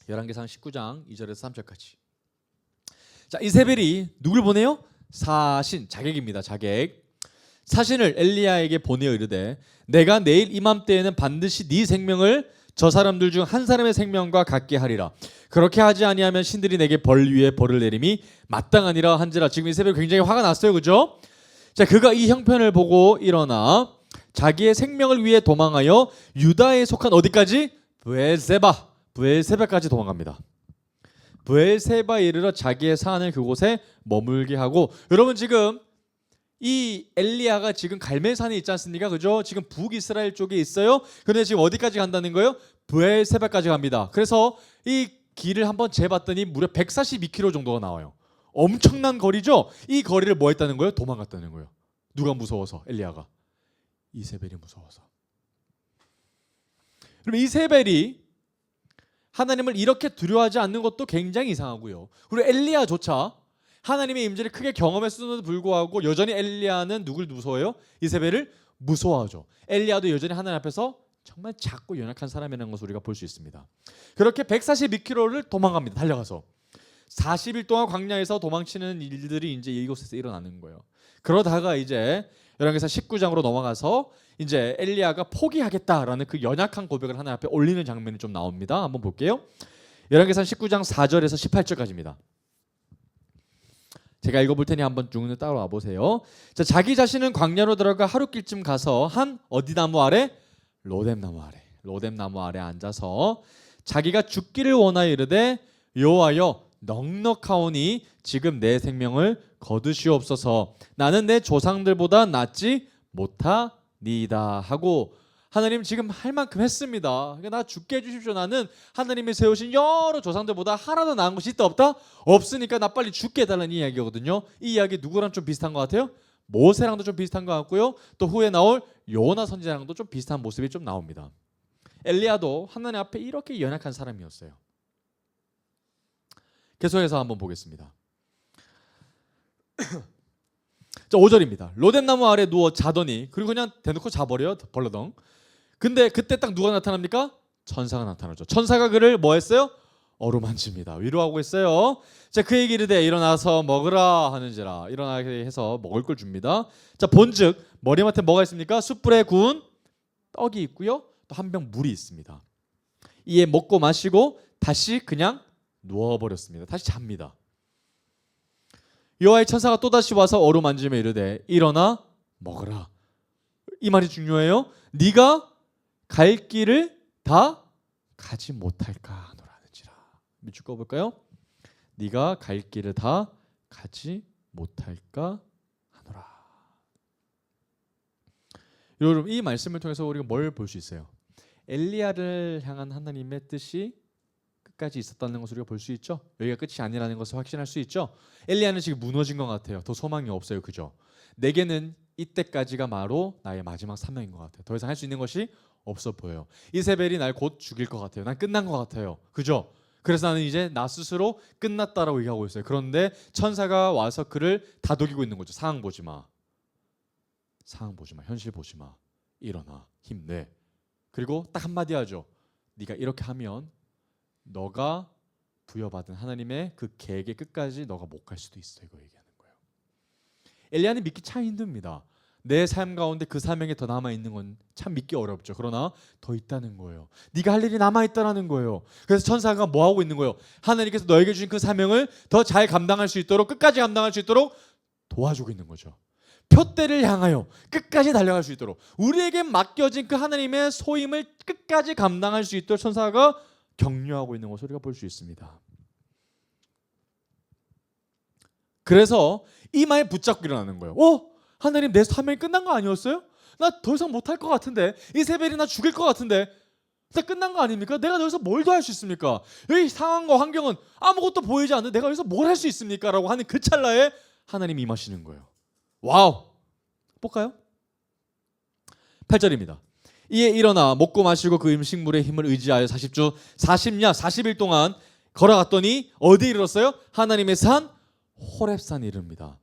열왕기상 19장 2절에서 3절까지. 자, 이세벨이 누굴 보내요? 사신, 자객입니다. 자객. 사신을 엘리야에게 보내어 이르되 내가 내일 이맘때에는 반드시 네 생명을 저 사람들 중 한 사람의 생명과 같게 하리라. 그렇게 하지 아니하면 신들이 내게 벌 위에 벌을 내림이 마땅하니라 한지라. 지금 이세벨 굉장히 화가 났어요. 그죠? 자, 그가 이 형편을 보고 일어나 자기의 생명을 위해 도망하여 유다에 속한 어디까지? 브엘세바까지 도망갑니다. 브엘세바에 이르러 자기의 산을 그곳에 머물게 하고, 여러분 지금 이 엘리야가 지금 갈멜산에 있지 않습니까? 그죠? 지금 북이스라엘 쪽에 있어요. 근데 지금 어디까지 간다는 거예요? 브엘세바까지 갑니다. 그래서 이 길을 한번 재봤더니 무려 142km 정도가 나와요. 엄청난 거리죠? 이 거리를 뭐 했다는 거예요? 도망갔다는 거예요. 누가 무서워서? 엘리야가. 이세벨이 무서워서. 그럼 이세벨이 하나님을 이렇게 두려워하지 않는 것도 굉장히 이상하고요. 그리고 엘리야조차 하나님의 임재를 크게 경험했음에도 불구하고 여전히 엘리야는 누굴 무서워해요? 이세벨을 무서워하죠. 엘리야도 여전히 하나님 앞에서 정말 작고 연약한 사람이라는 것을 우리가 볼 수 있습니다. 그렇게 142km를 도망갑니다. 달려가서 40일 동안 광야에서 도망치는 일들이 이제 이곳에서 일어나는 거예요. 그러다가 이제 열왕기상 19장으로 넘어가서 이제 엘리야가 포기하겠다라는 그 연약한 고백을 하나님 앞에 올리는 장면이 좀 나옵니다. 한번 볼게요. 열왕기상 19장 4절에서 18절까지입니다. 제가 읽어볼 테니 한번 쭉 따라와 보세요. 자, 자기 자신은 광야로 들어가 하룻길쯤 가서 한 어디 나무 아래? 로뎀나무 아래 앉아서 자기가 죽기를 원하여 이르되 여호와여 넉넉하오니 지금 내 생명을 거두시옵소서. 나는 내 조상들보다 낫지 못하니이다 하고 하나님 지금 할 만큼 했습니다. 그러니까 나 죽게 해주십시오. 나는 하나님이 세우신 여러 조상들보다 하나도 나은 것이 있다 없다? 없으니까 나 빨리 죽게 해달라는 이야기거든요. 이 이야기 누구랑 좀 비슷한 것 같아요? 모세랑도 좀 비슷한 것 같고요. 또 후에 나올 요나 선지자랑도 좀 비슷한 모습이 좀 나옵니다. 엘리야도 하나님 앞에 이렇게 연약한 사람이었어요. 계속해서 한번 보겠습니다. 자, 5절입니다. 로뎀나무 아래 누워 자더니, 그리고 그냥 대놓고 자버려요. 벌러덩. 근데 그때 딱 누가 나타납니까? 천사가 나타나죠. 천사가 그를 뭐 했어요? 어루만집니다. 위로하고 있어요. 자, 그에게 이르되 일어나서 먹으라 하는지라. 일어나게 해서 먹을 걸 줍니다. 자, 본즉 머리맡에 뭐가 있습니까? 숯불에 구운 떡이 있고요. 또 한 병 물이 있습니다. 이에 먹고 마시고 다시 그냥 누워버렸습니다. 다시 잡니다. 여호와의 천사가 또다시 와서 어루만지며 이르되 일어나 먹으라. 이 말이 중요해요. 네가 갈 길을 다 가지 못할까 하노라는지라. 밑줄 그어볼까요? 네가 갈 길을 다 가지 못할까 하노라. 여러분, 이 말씀을 통해서 우리가 뭘 볼 수 있어요? 엘리야를 향한 하나님의 뜻이 끝까지 있었다는 것을 우리가 볼 수 있죠. 여기가 끝이 아니라는 것을 확신할 수 있죠. 엘리야는 지금 무너진 것 같아요. 더 소망이 없어요. 그죠? 내게는 이때까지가 바로 나의 마지막 사명인 것 같아요. 더 이상 할 수 있는 것이 없어 보여요. 이세벨이 날 곧 죽일 것 같아요. 난 끝난 것 같아요. 그죠? 그래서 나는 이제 나 스스로 끝났다라고 얘기하고 있어요. 그런데 천사가 와서 그를 다독이고 있는 거죠. 상황 보지 마. 상황 보지 마. 현실 보지 마. 일어나. 힘내. 그리고 딱 한마디 하죠. 네가 이렇게 하면 너가 부여받은 하나님의 그 계획의 끝까지 너가 못 갈 수도 있어. 이거 얘기하는 거예요. 엘리야는 믿기 참 힘듭니다. 내 삶 가운데 그 사명이 더 남아있는 건 참 믿기 어렵죠. 그러나 더 있다는 거예요. 네가 할 일이 남아있다는 거예요. 그래서 천사가 뭐 하고 있는 거예요? 하나님께서 너에게 주신 그 사명을 더 잘 감당할 수 있도록, 끝까지 감당할 수 있도록 도와주고 있는 거죠. 표대를 향하여 끝까지 달려갈 수 있도록, 우리에게 맡겨진 그 하나님의 소임을 끝까지 감당할 수 있도록 천사가 격려하고 있는 것을 우리가 볼 수 있습니다. 그래서 이마에 붙잡고 일어나는 거예요. 하나님, 내 사명이 끝난 거 아니었어요? 나 더 이상 못할 것 같은데, 이세벨이 나 죽일 것 같은데, 나 끝난 거 아닙니까? 내가 여기서 뭘 더 할 수 있습니까? 이 상황과 환경은 아무것도 보이지 않는데 내가 여기서 뭘 할 수 있습니까? 라고 하는 그 찰나에 하나님이 임하시는 거예요. 와우! 볼까요? 8절입니다. 이에 일어나 먹고 마시고 그 음식물의 힘을 의지하여 40주 40일 동안 걸어갔더니 어디에 이르렀어요? 하나님의 산 호렙산에 이릅니다.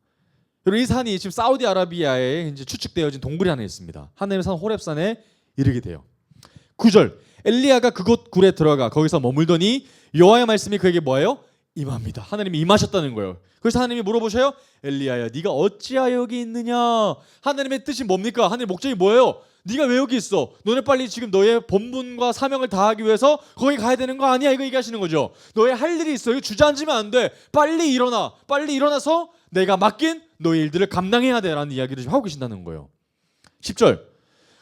여러분, 이 산이 지금 사우디아라비아에 이제 추측되어진 동굴이 하나 있습니다. 하나님의 산 호렙산에 이르게 돼요. 9절. 엘리야가 그곳 굴에 들어가 거기서 머물더니 여호와의 말씀이 그에게 뭐예요? 임합니다. 하나님이 임하셨다는 거예요. 그래서 하나님이 물어보셔요. 엘리야야, 네가 어찌하여 여기 있느냐? 하나님의 뜻이 뭡니까? 하나님의 목적이 뭐예요? 네가 왜 여기 있어? 너네 빨리 지금 너의 본분과 사명을 다하기 위해서 거기 가야 되는 거 아니야? 이거 얘기하시는 거죠. 너의 할 일이 있어. 이거 주저앉으면 안 돼. 빨리 일어나. 빨리 일어나서 내가 맡긴 너의 일들을 감당해야 돼 라는 이야기를 하고 계신다는 거예요. 10절.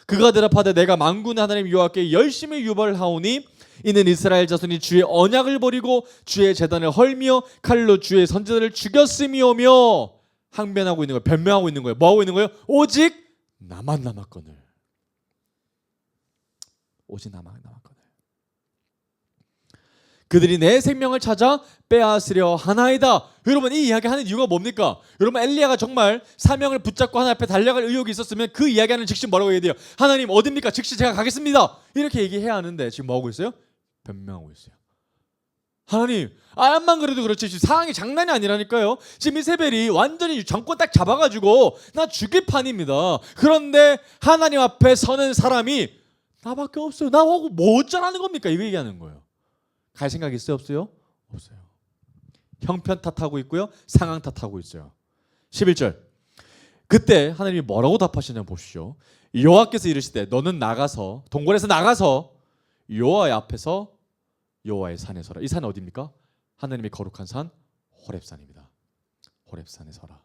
그가 대답하되 내가 만군의 하나님 여호와께 열심히 유발하오니 이는 이스라엘 자손이 주의 언약을 버리고 주의 제단을 헐며 칼로 주의 선지자를 죽였음이오며 항변하고 있는 거예요. 변명하고 있는 거예요. 뭐하고 있는 거예요? 오직 나만 남았거늘. 오직 나만 남았거늘. 그들이 내 생명을 찾아 빼앗으려 하나이다. 여러분, 이 이야기 하는 이유가 뭡니까? 여러분, 엘리야가 정말 사명을 붙잡고 하나님 앞에 달려갈 의욕이 있었으면 그 이야기하는 즉시 뭐라고 얘기해요? 하나님 어딥니까? 즉시 제가 가겠습니다. 이렇게 얘기해야 하는데 지금 뭐하고 있어요? 변명하고 있어요. 하나님, 암만 그래도 그렇지 상황이 장난이 아니라니까요. 지금 이세벨이 완전히 정권 딱 잡아가지고 나 죽일 판입니다. 그런데 하나님 앞에 서는 사람이 나밖에 없어요. 나하고 뭐 어쩌라는 겁니까? 이거 얘기하는 거예요. 갈 생각 있어요? 없어요? 없어요. 형편 탓하고 있고요. 상황 탓하고 있어요. 11절. 그때 하나님이 뭐라고 답하시냐 보십시오. 여호와께서 이르시되 너는 나가서 동굴에서 나가서 여호와의 앞에서 여호와의 산에 서라. 이 산은 어디입니까? 하나님의 거룩한 산 호렙산입니다. 호렙산에 서라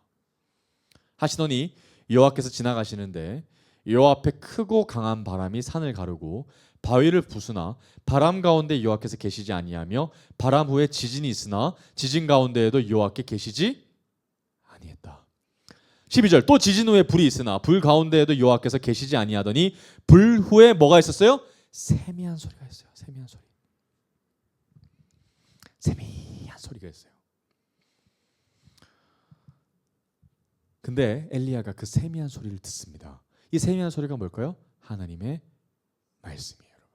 하시더니 여호와께서 지나가시는데 여호와 앞에 크고 강한 바람이 산을 가르고 바위를 부수나 바람 가운데 여호와께서 계시지 아니하며 바람 후에 지진이 있으나 지진 가운데에도 여호와께 계시지 아니했다. 12절 또 지진 후에 불이 있으나 불 가운데에도 여호와께서 계시지 아니하더니 불 후에 뭐가 있었어요? 세미한 소리가 있어요. 세미한 소리. 세미한 소리가 있어요. 근데 엘리야가 그 세미한 소리를 듣습니다. 이 세미한 소리가 뭘까요? 하나님의 말씀이에요. 여러분.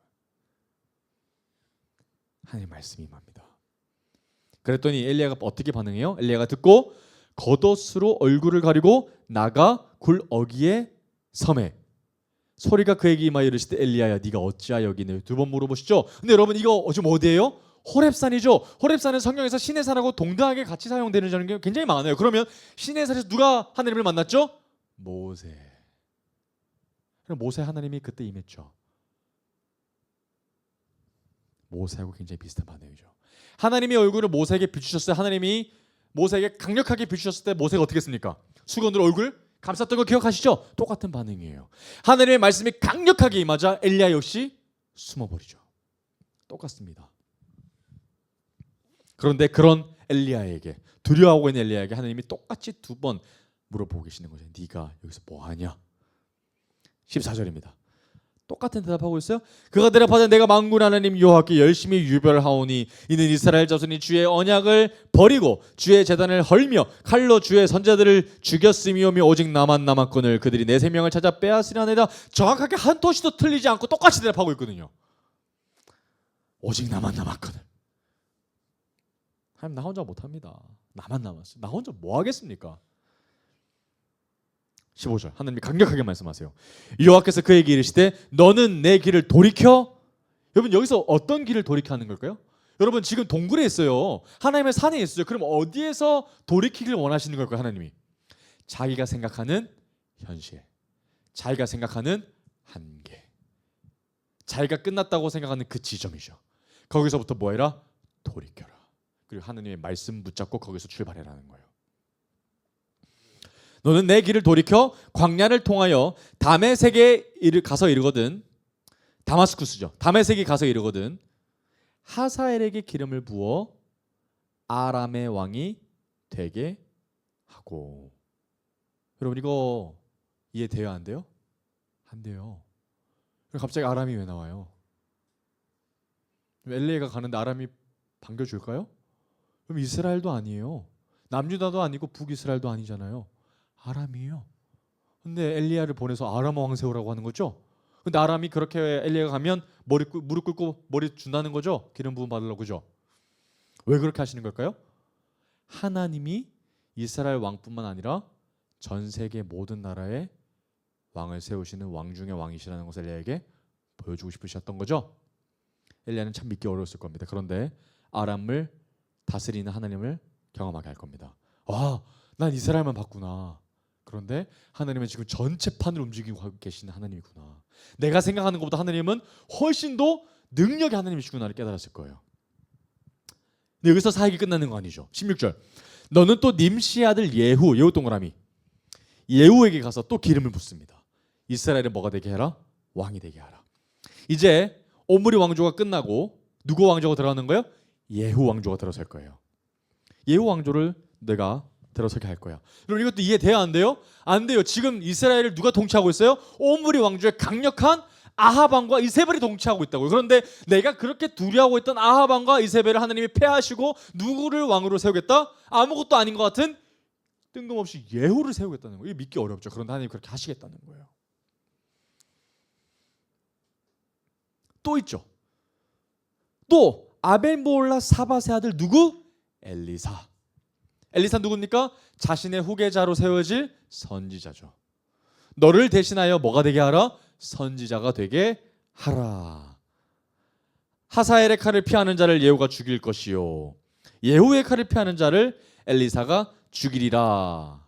하나님의 말씀이 임합니다. 그랬더니 엘리야가 어떻게 반응해요? 엘리야가 듣고 겉옷으로 얼굴을 가리고 나가 굴 어귀에 섬에 소리가 그에게 임하여 이르시되 엘리야야 네가 어찌하여 여기 있느냐 두 번 물어보시죠. 근데 여러분 이거 지금 어디예요? 호렙산이죠. 호렙산은 성경에서 신의 산하고 동등하게 같이 사용되는 게 굉장히 많아요. 그러면 신의 산에서 누가 하나님을 만났죠? 모세. 모세 하나님이 그때 임했죠. 모세하고 굉장히 비슷한 반응이죠. 하나님이 얼굴을 모세에게 비추셨어요. 하나님이 모세에게 강력하게 비추셨을 때 모세가 어떻게 했습니까? 수건으로 얼굴 감쌌던 거 기억하시죠? 똑같은 반응이에요. 하나님의 말씀이 강력하게 임하자 엘리야 역시 숨어버리죠. 똑같습니다. 그런데 그런 엘리야에게 두려워하고 있는 엘리야에게 하나님이 똑같이 두 번 물어보고 계시는 거죠. 네가 여기서 뭐하냐? 14절입니다. 똑같은 대답하고 있어요. 그가 대답하되 내가 만군 하나님 여호와께 열심히 유별하오니 이는 이스라엘 자손이 주의 언약을 버리고 주의 제단을 헐며 칼로 주의 선자들을 죽였음이오며 오직 나만 남았거늘 그들이 내 생명을 찾아 빼앗으려니이다. 정확하게 한 토시도 틀리지 않고 똑같이 대답하고 있거든요. 오직 나만 남았거늘. 하나님 나 혼자 못합니다. 나만 남았어요. 나 혼자 뭐 하겠습니까? 15절 하나님이 강력하게 말씀하세요. 여호와께서 그에게 이르시되 너는 내 길을 돌이켜. 여러분 여기서 어떤 길을 돌이켜 하는 걸까요? 여러분 지금 동굴에 있어요. 하나님의 산에 있어요. 그럼 어디에서 돌이키길 원하시는 걸까요? 하나님이 자기가 생각하는 현실, 자기가 생각하는 한계, 자기가 끝났다고 생각하는 그 지점이죠. 거기서부터 뭐 해라? 돌이켜라. 그리고 하나님의 말씀 붙잡고 거기서 출발해라는 거예요. 너는 내 길을 돌이켜 광야를 통하여 다메섹에 가서 이르거든. 다마스쿠스죠. 다메섹에 가서 이르거든. 하사엘에게 기름을 부어 아람의 왕이 되게 하고. 여러분 이거 이해돼요? 안 돼요? 안 돼요. 갑자기 아람이 왜 나와요? 엘리야가 가는데 아람이 반겨줄까요? 그럼 이스라엘도 아니에요. 남유다도 아니고 북이스라엘도 아니잖아요. 아람이에요. 근데 엘리야를 보내서 아람 왕 세우라고 하는 거죠. 근데 아람이 그렇게 엘리야가 가면 무릎 꿇고 머리 준다는 거죠. 기름 부음 받으려고. 그죠? 왜 그렇게 하시는 걸까요? 하나님이 이스라엘 왕뿐만 아니라 전 세계 모든 나라에 왕을 세우시는 왕 중의 왕이시라는 것을 엘리야에게 보여주고 싶으셨던 거죠. 엘리야는 참 믿기 어려웠을 겁니다. 그런데 아람을 다스리는 하나님을 경험하게 할 겁니다. 와, 난 이스라엘만 봤구나. 그런데 하나님은 지금 전체 판을 움직이고 계시는 하나님이구나. 내가 생각하는 것보다 하나님은 훨씬 더 능력의 하나님이시구나를 깨달았을 거예요. 근데 여기서 사역이 끝나는 거 아니죠. 16절 너는 또 님시의 아들 예후 동그라미 예후에게 가서 또 기름을 붓습니다. 이스라엘을 뭐가 되게 해라? 왕이 되게 하라. 이제 오므리 왕조가 끝나고 누구 왕조가 들어가는 거예요? 예후 왕조가 들어설 거예요. 예후 왕조를 내가 들어서게 할 거야. 여러분 이것도 이해돼야 안 돼요? 안 돼요. 지금 이스라엘을 누가 통치하고 있어요? 오므리 왕조의 강력한 아합 왕과 이세벨이 통치하고 있다고요. 그런데 내가 그렇게 두려워하고 있던 아합 왕과 이세벨을 하나님이 패하시고 누구를 왕으로 세우겠다? 아무것도 아닌 것 같은 뜬금없이 예후를 세우겠다는 거예요. 이게 믿기 어렵죠. 그런데 하나님이 그렇게 하시겠다는 거예요. 또 있죠. 또 아벨모올라 사밧의 아들 누구? 엘리사. 엘리사 누굽니까? 자신의 후계자로 세워질 선지자죠. 너를 대신하여 뭐가 되게 하라? 선지자가 되게 하라. 하사엘의 칼을 피하는 자를 예후가 죽일 것이요 예후의 칼을 피하는 자를 엘리사가 죽이리라.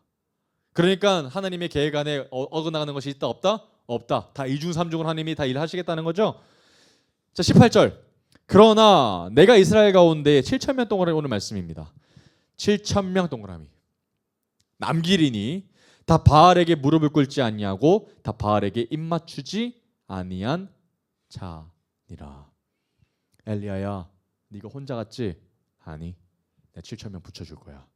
그러니까 하나님의 계획 안에 어긋나가는 것이 있다 없다? 없다. 다 2중 3중으로 하나님이 다 일하시겠다는 거죠. 자 18절 그러나 내가 이스라엘 가운데 7,000명 동안의 오늘 말씀입니다. 7,000명 동그라미 남기리니 다 바알에게 무릎을 꿇지 아니하고 다 바알에게 입맞추지 아니한 자니라. 엘리야야, 네가 혼자 갔지? 아니, 내가 7천 명 붙여줄 거야.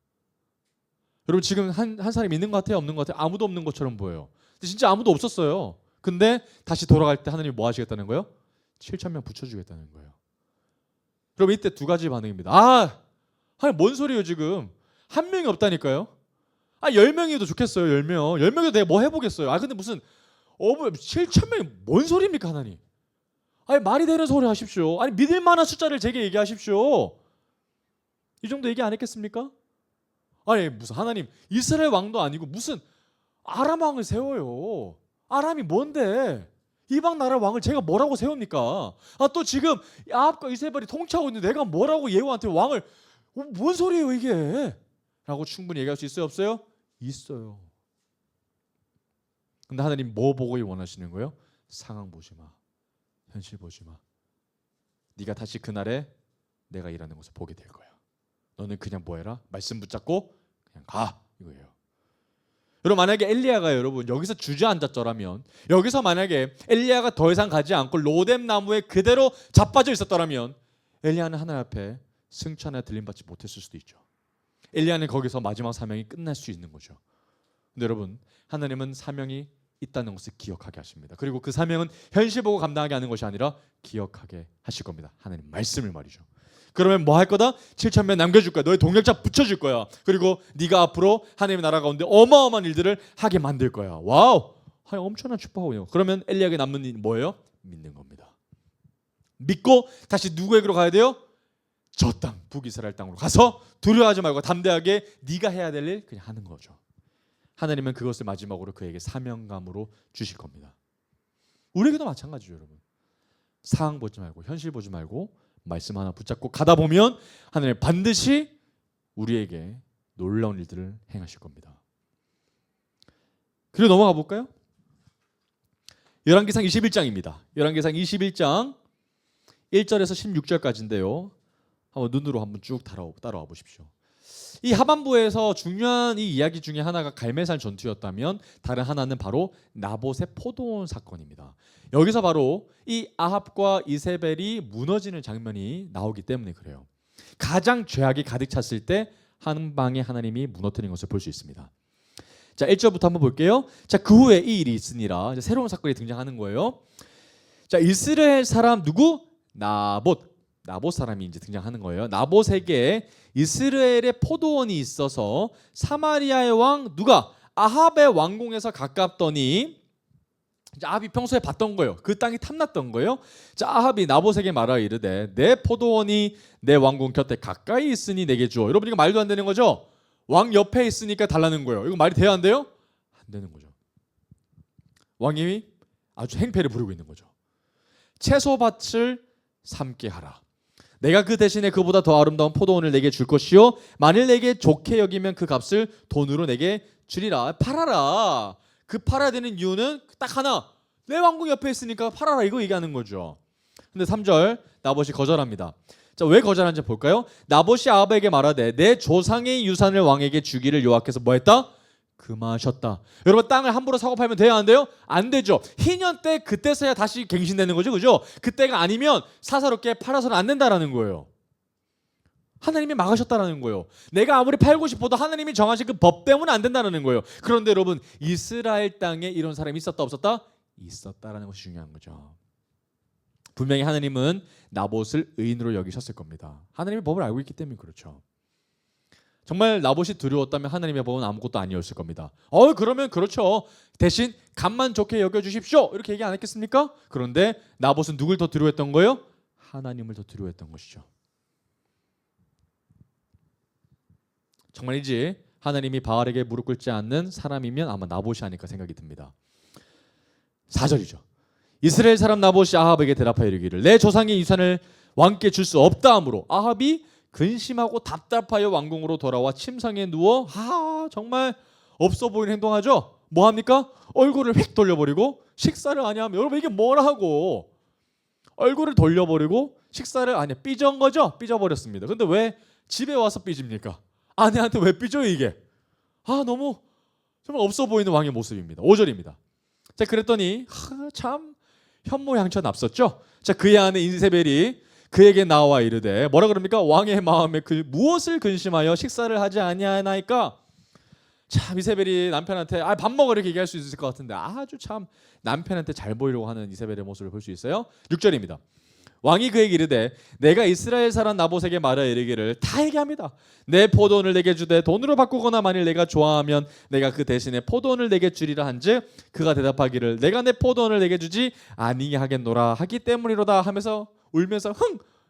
여러분 지금 한 사람이 있는 것 같아요? 없는 것 같아요? 아무도 없는 것처럼 보여요. 근데 진짜 아무도 없었어요. 근데 다시 돌아갈 때 하나님이 뭐 하시겠다는 거예요? 7천 명 붙여주겠다는 거예요. 그럼 이때 두 가지 반응입니다. 아니 뭔 소리예요 지금? 한 명이 없다니까요. 10명이도 좋겠어요. 10명. 10명이도 내가 뭐 해보겠어요. 근데 무슨 7천 명이 뭔 소리입니까 하나님? 말이 되는 소리 하십시오. 믿을 만한 숫자를 제게 얘기하십시오. 이 정도 얘기 안 했겠습니까? 무슨 하나님 이스라엘 왕도 아니고 무슨 아람 왕을 세워요. 아람이 뭔데? 이방 나라 왕을 제가 뭐라고 세웁니까? 또 지금 아합과 이세벨이 통치하고 있는데 내가 뭐라고 예후한테 왕을 뭔 소리예요 이게? 라고 충분히 얘기할 수 있어요 없어요? 있어요. 근데 하나님 뭐 보고 원하시는 거예요? 상황 보지 마. 현실 보지 마. 네가 다시 그날에 내가 일하는 것을 보게 될 거야. 너는 그냥 뭐 해라? 말씀 붙잡고 그냥 가 이거예요. 여러분 만약에 엘리야가 여러분 여기서 주저앉았더라면, 여기서 만약에 엘리야가 더 이상 가지 않고 로뎀 나무에 그대로 자빠져 있었더라면 엘리야는 하나님 앞에 승천에 들림받지 못했을 수도 있죠. 엘리야는 거기서 마지막 사명이 끝날 수 있는 거죠. 근데 여러분 하나님은 사명이 있다는 것을 기억하게 하십니다. 그리고 그 사명은 현실 보고 감당하게 하는 것이 아니라 기억하게 하실 겁니다. 하나님 말씀을 말이죠. 그러면 뭐 할 거다? 7천 명 남겨줄 거야. 너의 동력자 붙여줄 거야. 그리고 네가 앞으로 하나님의 나라 가운데 어마어마한 일들을 하게 만들 거야. 와우! 엄청난 축복이에요. 그러면 엘리야에게 남는 일이 뭐예요? 믿는 겁니다. 믿고 다시 누구에게로 가야 돼요? 저 땅, 북이스라엘 땅으로 가서 두려워하지 말고 담대하게 네가 해야 될 일 그냥 하는 거죠. 하나님은 그것을 마지막으로 그에게 사명감으로 주실 겁니다. 우리에게도 마찬가지죠, 여러분. 상황 보지 말고 현실 보지 말고 말씀 하나 붙잡고 가다 보면 하나님 반드시 우리에게 놀라운 일들을 행하실 겁니다. 그리고 넘어가 볼까요? 열왕기상 21장입니다. 열왕기상 21장 1절에서 16절까지인데요. 한번 눈으로 한번 쭉 따라와 보십시오. 이 하반부에서 중요한 이 이야기 중에 하나가 갈멜살 전투였다면 다른 하나는 바로 나봇의 포도원 사건입니다. 여기서 바로 이 아합과 이세벨이 무너지는 장면이 나오기 때문에 그래요. 가장 죄악이 가득 찼을 때 한 방에 하나님이 무너뜨린 것을 볼 수 있습니다. 자, 1절부터 한번 볼게요. 자, 그 후에 이 일이 있으니라. 이제 새로운 사건이 등장하는 거예요. 자, 이스라엘 사람 누구? 나봇 사람이 이제 등장하는 거예요. 나봇에게 이스라엘의 포도원이 있어서 사마리아의 왕 누가? 아합의 왕궁에서 가깝더니 아합이 평소에 봤던 거예요. 그 땅이 탐났던 거예요. 자, 아합이 나봇에게 말하여 이르되 내 포도원이 내 왕궁 곁에 가까이 있으니 내게 주어. 여러분 이거 말도 안 되는 거죠? 왕 옆에 있으니까 달라는 거예요. 이거 말이 돼야 안 돼요? 안 되는 거죠. 왕이 아주 행패를 부리고 있는 거죠. 채소밭을 삼게 하라. 내가 그 대신에 그보다 더 아름다운 포도원을 내게 줄 것이요 만일 내게 좋게 여기면 그 값을 돈으로 내게 주리라. 팔아라. 그 팔아야 되는 이유는 딱 하나. 내 왕궁 옆에 있으니까 팔아라. 이거 얘기하는 거죠. 근데 3절 나봇이 거절합니다. 자, 왜 거절한지 볼까요? 나봇이 아합에게 말하되 내 조상의 유산을 왕에게 주기를 여호와께서 뭐 했다? 금하셨다. 여러분 땅을 함부로 사고 팔면 돼요 안 돼요? 안 되죠. 희년 때 그때서야 다시 갱신되는 거죠. 그죠? 그때가 아니면 사사롭게 팔아서는 안 된다라는 거예요. 하나님이 막으셨다라는 거예요. 내가 아무리 팔고 싶어도 하나님이 정하신 그 법 때문에 안 된다는 거예요. 그런데 여러분 이스라엘 땅에 이런 사람이 있었다 없었다? 있었다라는 것이 중요한 거죠. 분명히 하나님은 나봇을 의인으로 여기셨을 겁니다. 하나님의 법을 알고 있기 때문에 그렇죠. 정말 나봇이 두려웠다면 하나님의 법은 아무것도 아니었을 겁니다. 그러면 그렇죠. 대신 값만 좋게 여겨주십시오. 이렇게 얘기 안 했겠습니까? 그런데 나봇은 누굴 더 두려워했던 거예요? 하나님을 더 두려워했던 것이죠. 정말이지 하나님이 바알에게 무릎 꿇지 않는 사람이면 아마 나봇이 아닐까 생각이 듭니다. 4절이죠. 이스라엘 사람 나봇이 아합에게 대답하여 이르기를 내 조상의 유산을 왕께 줄 수 없다 하므로 아합이 근심하고 답답하여 왕궁으로 돌아와 침상에 누워 정말 없어 보이는 행동하죠. 뭐 합니까? 얼굴을 휙 돌려버리고 식사를 안 하면 여러분 이게 뭐라고 얼굴을 돌려버리고 식사를 안 해. 삐진 거죠? 삐져버렸습니다. 근데 왜 집에 와서 삐집니까? 아내한테 왜 삐져요 이게? 너무 정말 없어 보이는 왕의 모습입니다. 5절입니다. 자, 그랬더니 참 현모양처 납섰죠. 자, 그의 아내 이세벨이 그에게 나와 이르되 뭐라 그럽니까? 왕의 마음에 그 무엇을 근심하여 식사를 하지 아니하나이까? 참 이세벨이 남편한테 밥 먹어 이렇게 얘기할 수 있을 것 같은데 아주 참 남편한테 잘 보이려고 하는 이세벨의 모습을 볼 수 있어요. 6절입니다. 왕이 그에게 이르되 내가 이스라엘 사람 나봇에게 말하여 이르기를 다 얘기합니다. 내 포도원을 내게 주되 돈으로 바꾸거나 만일 내가 좋아하면 내가 그 대신에 포도원을 내게 주리라 한즉 그가 대답하기를 내가 내 포도원을 내게 주지 아니하겠노라 하기 때문이로다 하면서 울면서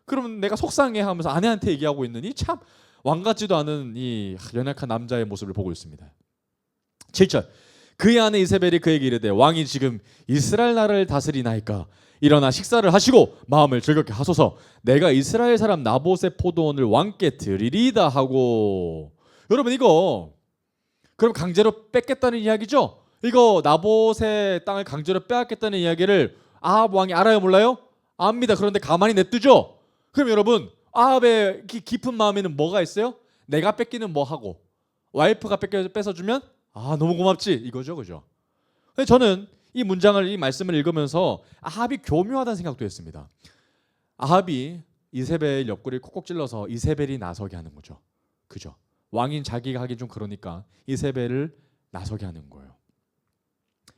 그러면 내가 속상해 하면서 아내한테 얘기하고 있느니 참 왕 같지도 않은 이 연약한 남자의 모습을 보고 있습니다. 7절 그의 아내 이세벨이 그에게 이르되 왕이 지금 이스라엘 나라를 다스리나이까 일어나 식사를 하시고 마음을 즐겁게 하소서 내가 이스라엘 사람 나봇의 포도원을 왕께 드리리다 하고. 여러분 이거 그럼 강제로 뺏겠다는 이야기죠? 이거 나봇의 땅을 강제로 빼앗겠다는 이야기를 아합 왕이 알아요 몰라요? 압니다. 그런데 가만히 냅두죠? 그럼 여러분 아합의 깊은 마음에는 뭐가 있어요? 내가 뺏기는 뭐 하고 와이프가 뺏어주면 너무 고맙지 이거죠, 그죠? 근데 저는 이 문장을 이 말씀을 읽으면서 아합이 교묘하다는 생각도 했습니다. 아합이 이세벨 옆구리를 콕콕 찔러서 이세벨이 나서게 하는 거죠, 그죠? 왕인 자기가 하기 좀 그러니까 이세벨을 나서게 하는 거예요.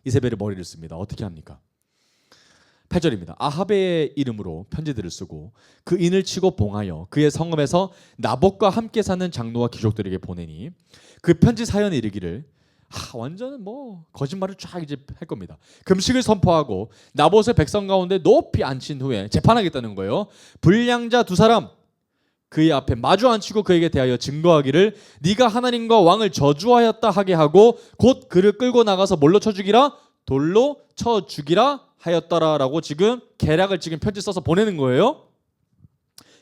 이세벨이 머리를 씁니다. 어떻게 합니까? 8절입니다. 아합의 이름으로 편지들을 쓰고 그 인을 치고 봉하여 그의 성읍에서 나봇과 함께 사는 장로와 귀족들에게 보내니 그 편지 사연에 이르기를 완전 뭐 거짓말을 쫙 이제 할 겁니다. 금식을 선포하고 나봇의 백성 가운데 높이 앉힌 후에 재판하겠다는 거예요. 불량자 두 사람 그의 앞에 마주 앉히고 그에게 대하여 증거하기를 네가 하나님과 왕을 저주하였다 하게 하고 곧 그를 끌고 나가서 뭘로 쳐 죽이라? 돌로 쳐 죽이라 하였더라라고 지금 계략을 지금 편지 써서 보내는 거예요.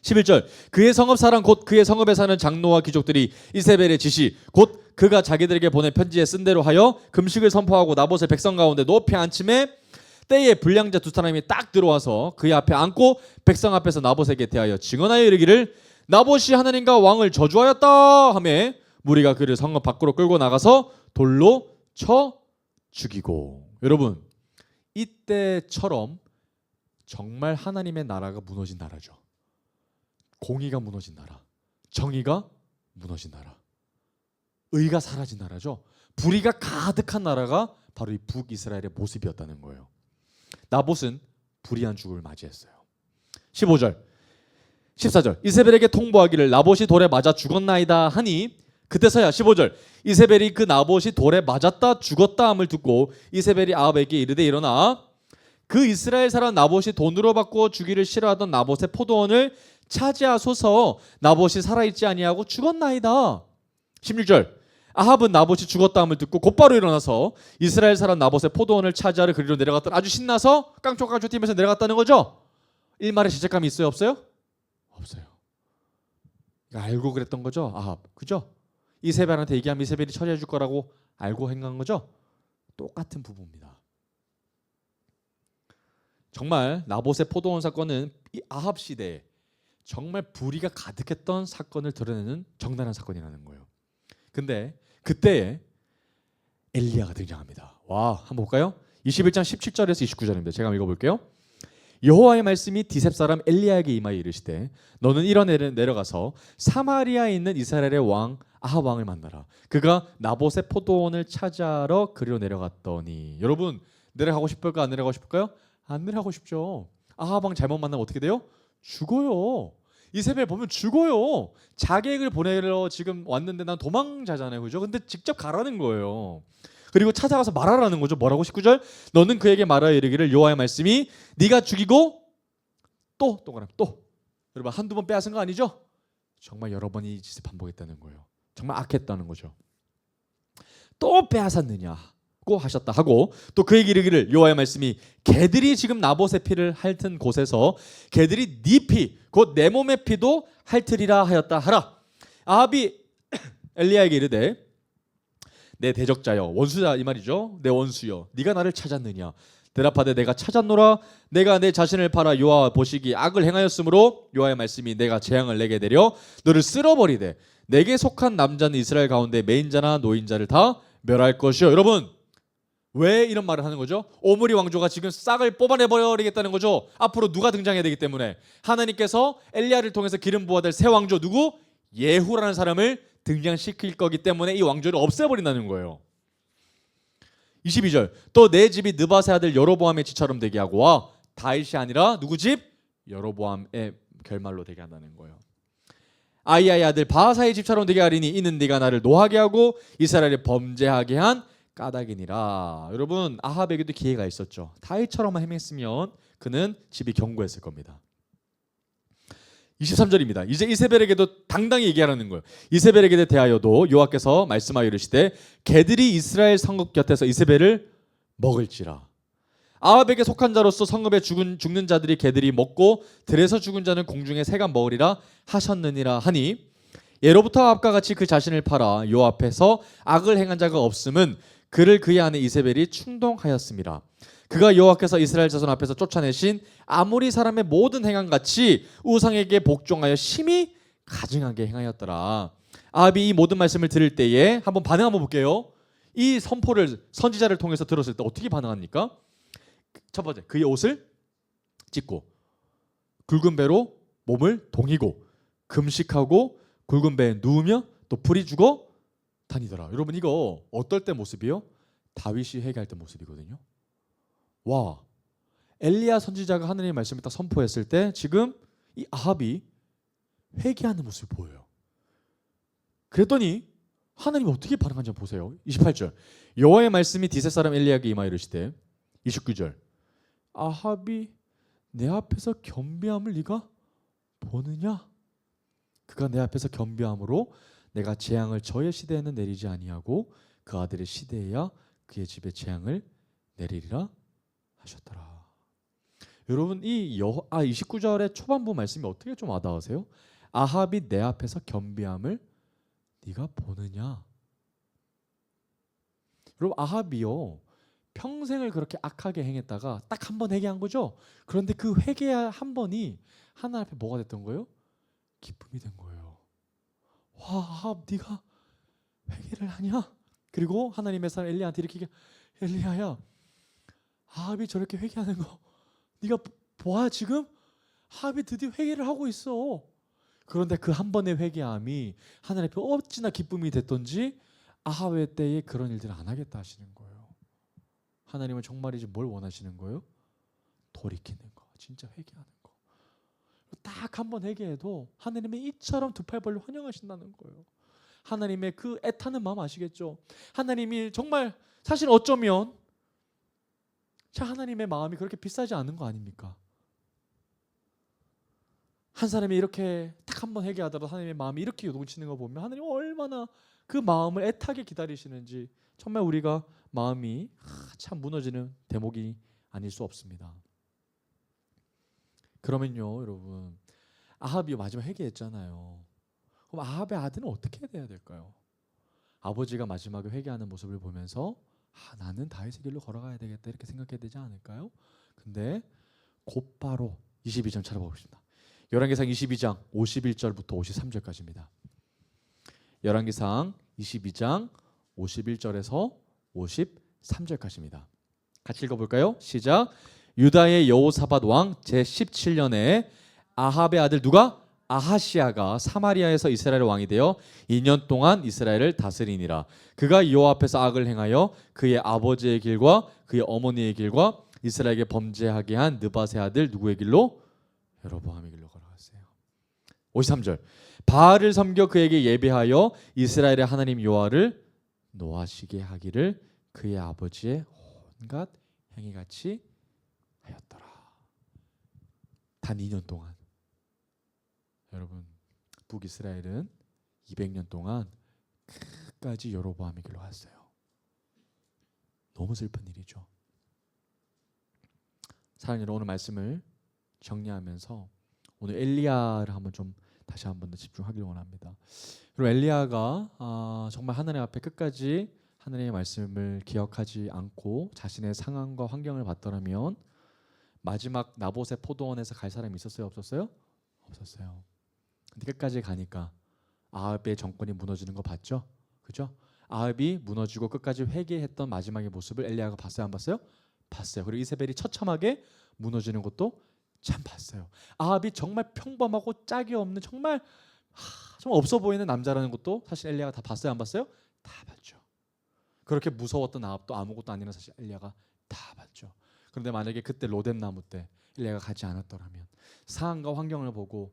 11절 그의 성읍 사람 곧 그의 성읍에 사는 장로와 귀족들이 이세벨의 지시 곧 그가 자기들에게 보낸 편지에 쓴 대로 하여 금식을 선포하고 나봇의 백성 가운데 높이 앉힘에 때에 불량자 두 사람이 딱 들어와서 그의 앞에 앉고 백성 앞에서 나봇에게 대하여 증언하여 이르기를 나봇이 하나님과 왕을 저주하였다 하며 무리가 그를 성읍 밖으로 끌고 나가서 돌로 쳐 죽이고. 여러분 이때처럼 정말 하나님의 나라가 무너진 나라죠. 공의가 무너진 나라, 정의가 무너진 나라, 의가 사라진 나라죠. 불의가 가득한 나라가 바로 이 북이스라엘의 모습이었다는 거예요. 나봇은 불의한 죽음을 맞이했어요. 15절 14절 이세벨에게 통보하기를 나봇이 돌에 맞아 죽었나이다 하니 그때서야 15절 이세벨이 그 나봇이 돌에 맞았다 죽었다 함을 듣고 이세벨이 아합에게 이르되 일어나 그 이스라엘 사람 나봇이 돈으로 바꾸어 주기를 싫어하던 나봇의 포도원을 차지하소서 나봇이 살아있지 아니하고 죽었나이다. 16절 아합은 나봇이 죽었다 함을 듣고 곧바로 일어나서 이스라엘 사람 나봇의 포도원을 차지하러 그리로 내려갔더니 아주 신나서 깡총깡총 뛰면서 내려갔다는 거죠. 일말의 죄책감이 있어요 없어요? 없어요. 알고 그랬던 거죠 아합, 그죠? 이세벨한테 얘기하면 이세벨이 처리해 줄 거라고 알고 행한 거죠. 똑같은 부부입니다. 정말 나봇의 포도원 사건은 이 아합 시대에 정말 불의가 가득했던 사건을 드러내는 정당한 사건이라는 거예요. 근데 그때에 엘리야가 등장합니다. 와, 한번 볼까요? 21장 17절에서 29절입니다. 제가 한번 읽어볼게요. 여호와의 말씀이 디셉 사람 엘리야에게 임하여 이르시되 너는 일어내려 내려가서 사마리아에 있는 이스라엘의 왕 아합 왕을 만나라. 그가 나봇의 포도원을 차지하러 그리로 내려갔더니. 여러분 내려가고 싶을까 안 내려가고 싶을까요? 안 내려가고 싶죠. 아합 왕 잘못 만나면 어떻게 돼요? 죽어요. 이세벨 보면 죽어요. 자객을 보내러 지금 왔는데 난 도망자잖아요, 그죠? 근데 직접 가라는 거예요. 그리고 찾아가서 말하라는 거죠. 뭐라고? 19절 너는 그에게 말하여 이르기를 여호와의 말씀이 네가 죽이고 또 여러분 한두 번 빼앗은 거 아니죠? 정말 여러 번 이 짓을 반복했다는 거예요. 정말 악했다는 거죠. 또 빼앗았느냐고 하셨다 하고 또 그에게 이르기를 여호와의 말씀이 개들이 지금 나봇의 피를 핥은 곳에서 개들이 네 피 곧 내 몸의 피도 핥으리라 하였다 하라. 아합이 엘리야에게 이르되 내 대적자여 원수자 이 말이죠. 내 원수여 네가 나를 찾았느냐. 대답하되 내가 찾았노라. 내가 내 자신을 팔아 여호와 보시기 악을 행하였으므로 여호와의 말씀이 내가 재앙을 내게 내려 너를 쓸어버리되 내게 속한 남자는 이스라엘 가운데 매인자나 노인자를 다 멸할 것이요. 여러분, 왜 이런 말을 하는 거죠? 오므리 왕조가 지금 싹을 뽑아내버리겠다는 거죠. 앞으로 누가 등장해야 되기 때문에 하나님께서 엘리야를 통해서 기름 부어야 될 새 왕조 누구? 예후라는 사람을 등장시킬 거기 때문에 이 왕조를 없애버린다는 거예요. 22절, 또 내 집이 느바세 아들 여로보암의 집처럼 되게 하고 와. 다윗이 아니라 누구 집? 여로보암의 결말로 되게 한다는 거예요. 아이야의 아들 바하사의 집처럼 되게 하리니 이는 네가 나를 노하게 하고 이스라엘을 범죄하게 한 까닭이니라. 여러분, 아합에게도 기회가 있었죠. 다윗처럼만 행했으면 그는 집이 견고했을 겁니다. 23절입니다. 이제 이세벨에게도 당당히 얘기하라는 거예요. 이세벨에게 대하여도 여호와께서 말씀하여 이르시되 개들이 이스라엘 성읍 곁에서 이세벨을 먹을지라. 아합에게 속한 자로서 성읍에 죽는 자들이 개들이 먹고 들에서 죽은 자는 공중에 새가 먹으리라 하셨느니라 하니, 예로부터 아합과 같이 그 자신을 팔아 여호와 앞에서 악을 행한 자가 없음은 그를 그의 아내 이세벨이 충동하였음이라. 그가 여호와께서 이스라엘 자손 앞에서 쫓아내신 아모리 사람의 모든 행함 같이 우상에게 복종하여 심히 가증하게 행하였더라. 아합이 이 모든 말씀을 들을 때에 한번 반응 한번 볼게요. 이 선포를 선지자를 통해서 들었을 때 어떻게 반응합니까? 첫 번째, 그의 옷을 찢고 굵은 배로 몸을 동이고 금식하고 굵은 배에 누우며 또 풀이 죽어 다니더라. 여러분, 이거 어떨 때 모습이요? 다윗이 회개할 때 모습이거든요. 와, 엘리야 선지자가 하나님의 말씀을 딱 선포했을 때 지금 이 아합이 회개하는 모습을 보여요. 그랬더니 하나님이 어떻게 반응한지 보세요. 28절, 여호와의 말씀이 디세 사람 엘리야에게 임하여 이르시되. 29절, 아합이 내 앞에서 겸비함을 네가 보느냐? 그가 내 앞에서 겸비함으로 내가 재앙을 저의 시대에는 내리지 아니하고 그 아들의 시대에야 그의 집에 재앙을 내리리라 하셨더라. 여러분, 이 29절의 초반부 말씀이 어떻게 좀 와닿으세요? 아합이 내 앞에서 겸비함을 네가 보느냐? 여러분, 아합이요 평생을 그렇게 악하게 행했다가 딱 한 번 회개한 거죠. 그런데 그 회개 한 번이 하나님 앞에 뭐가 됐던 거예요? 기쁨이 된 거예요. 와, 아합 네가 회개를 하냐? 그리고 하나님의 사람 엘리야한테 이렇게 엘리야야, 아합이 저렇게 회개하는 거 네가 보아. 지금 아합이 드디어 회개를 하고 있어. 그런데 그 한 번의 회개함이 하나님 앞에 어찌나 기쁨이 됐던지 아합의 때에 그런 일들을 안 하겠다 하시는 거예요. 하나님은 정말이지 뭘 원하시는 거예요? 돌이키는 거, 진짜 회개하는 거. 딱 한 번 회개해도 하나님은 이처럼 두 팔 벌려 환영하신다는 거예요. 하나님의 그 애타는 마음 아시겠죠? 하나님이 정말 사실 어쩌면 하나님의 마음이 그렇게 비싸지 않은 거 아닙니까? 한 사람이 이렇게 딱 한 번 회개하더라도 하나님의 마음이 이렇게 요동치는 거 보면 하나님은 얼마나 그 마음을 애타게 기다리시는지 정말 우리가 마음이 참 무너지는 대목이 아닐 수 없습니다. 그러면요, 여러분, 아합이 마지막 회개했잖아요. 그럼 아합의 아들은 어떻게 돼야 될까요? 아버지가 마지막에 회개하는 모습을 보면서 나는 다윗의 길로 걸어가야 되겠다 이렇게 생각해야 되지 않을까요? 근데 곧바로 22장 찾아보겠습니다. 열왕기상 22장 51절부터 53절까지입니다. 열왕기상 22장 51절에서 53절까지입니다. 같이 읽어볼까요? 시작. 유다의 여호사밧 왕 제17년에 아합의 아들 누가? 아하시야가 사마리아에서 이스라엘 왕이 되어 2년 동안 이스라엘을 다스리니라. 그가 여호와 앞에서 악을 행하여 그의 아버지의 길과 그의 어머니의 길과 이스라엘에게 범죄하게 한 느바세 아들 누구의 길로? 여로보암의 길로 걸어갔어요. 53절. 바알을 섬겨 그에게 예배하여 이스라엘의 하나님 여호와를 노하시게 하기를 그의 아버지의 온갖 행위같이 하였더라. 단 2년 동안. 여러분, 북이스라엘은 200년 동안 끝까지 여로보암의 길로 갔어요. 너무 슬픈 일이죠. 사랑하는 여러분, 오늘 말씀을 정리하면서 오늘 엘리야를 한번 좀 다시 한번 더 집중하길 원합니다. 그리고 엘리야가 정말 하나님 앞에 끝까지 하나님의 말씀을 기억하지 않고 자신의 상황과 환경을 봤더라면 마지막 나봇의 포도원에서 갈 사람이 있었어요? 없었어요? 없었어요. 근데 끝까지 가니까 아합의 정권이 무너지는 거 봤죠? 그죠? 아합이 무너지고 끝까지 회개했던 마지막의 모습을 엘리야가 봤어요, 안 봤어요? 봤어요. 그리고 이세벨이 처참하게 무너지는 것도 참 봤어요. 아합이 정말 평범하고 짝이 없는 정말 없어 보이는 남자라는 것도 사실 엘리야가 다 봤어요, 안 봤어요? 다 봤죠. 그렇게 무서웠던 아합도 아무것도 아니라는 사실 엘리야가 다 봤죠. 그런데 만약에 그때 로뎀 나무 때 엘리야가 가지 않았더라면, 상황과 환경을 보고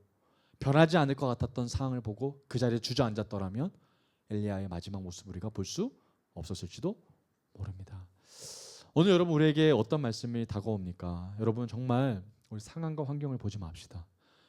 변하지 않을 것 같았던 상황을 보고 그 자리에 주저앉았더라면 엘리야의 마지막 모습을 우리가 볼 수 없었을지도 모릅니다. 오늘 여러분 우리에게 어떤 말씀이 다가옵니까? 여러분 정말 우리 상황과 환경을 보지 맙시다.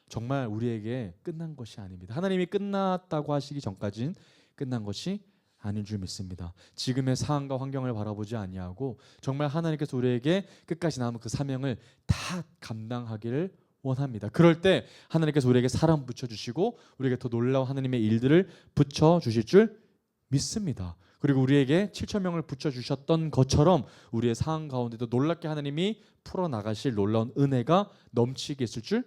정말 우리에게 끝난 것이 아닙니다. 하나님이 끝났다고 하시기 전까지는 끝난 것이 아닌 줄 믿습니다. 지금의 상황과 환경을 바라보지 아니하고 정말 하나님께서 우리에게 끝까지 남은 그 사명을 다 감당하기를 원합니다. 그럴 때 하나님께서 우리에게 사람 붙여주시고 우리에게 더 놀라운 하나님의 일들을 붙여주실 줄 믿습니다. 그리고 우리에게 7,000명을 붙여주셨던 것처럼 우리의 상황 가운데도 놀랍게 하나님이 풀어나가실 놀라운 은혜가 넘치게 있을 줄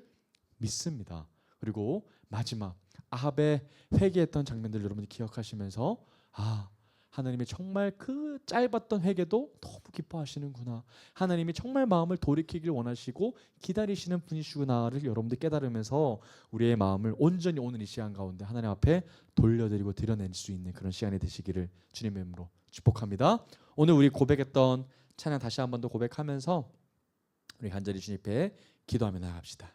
믿습니다. 그리고 마지막 아합의 회개했던 장면들을 여러분이 기억하시면서 하나님이 정말 그 짧았던 회개도 너무 기뻐하시는구나, 하나님이 정말 마음을 돌이키길 원하시고 기다리시는 분이시구나를 여러분들 깨달으면서 우리의 마음을 온전히 오늘 이 시간 가운데 하나님 앞에 돌려드리고 드려낼 수 있는 그런 시간이 되시기를 주님의 이름으로 축복합니다. 오늘 우리 고백했던 찬양 다시 한 번 더 고백하면서 우리 간절히 주님 앞에 기도하며 나아갑시다.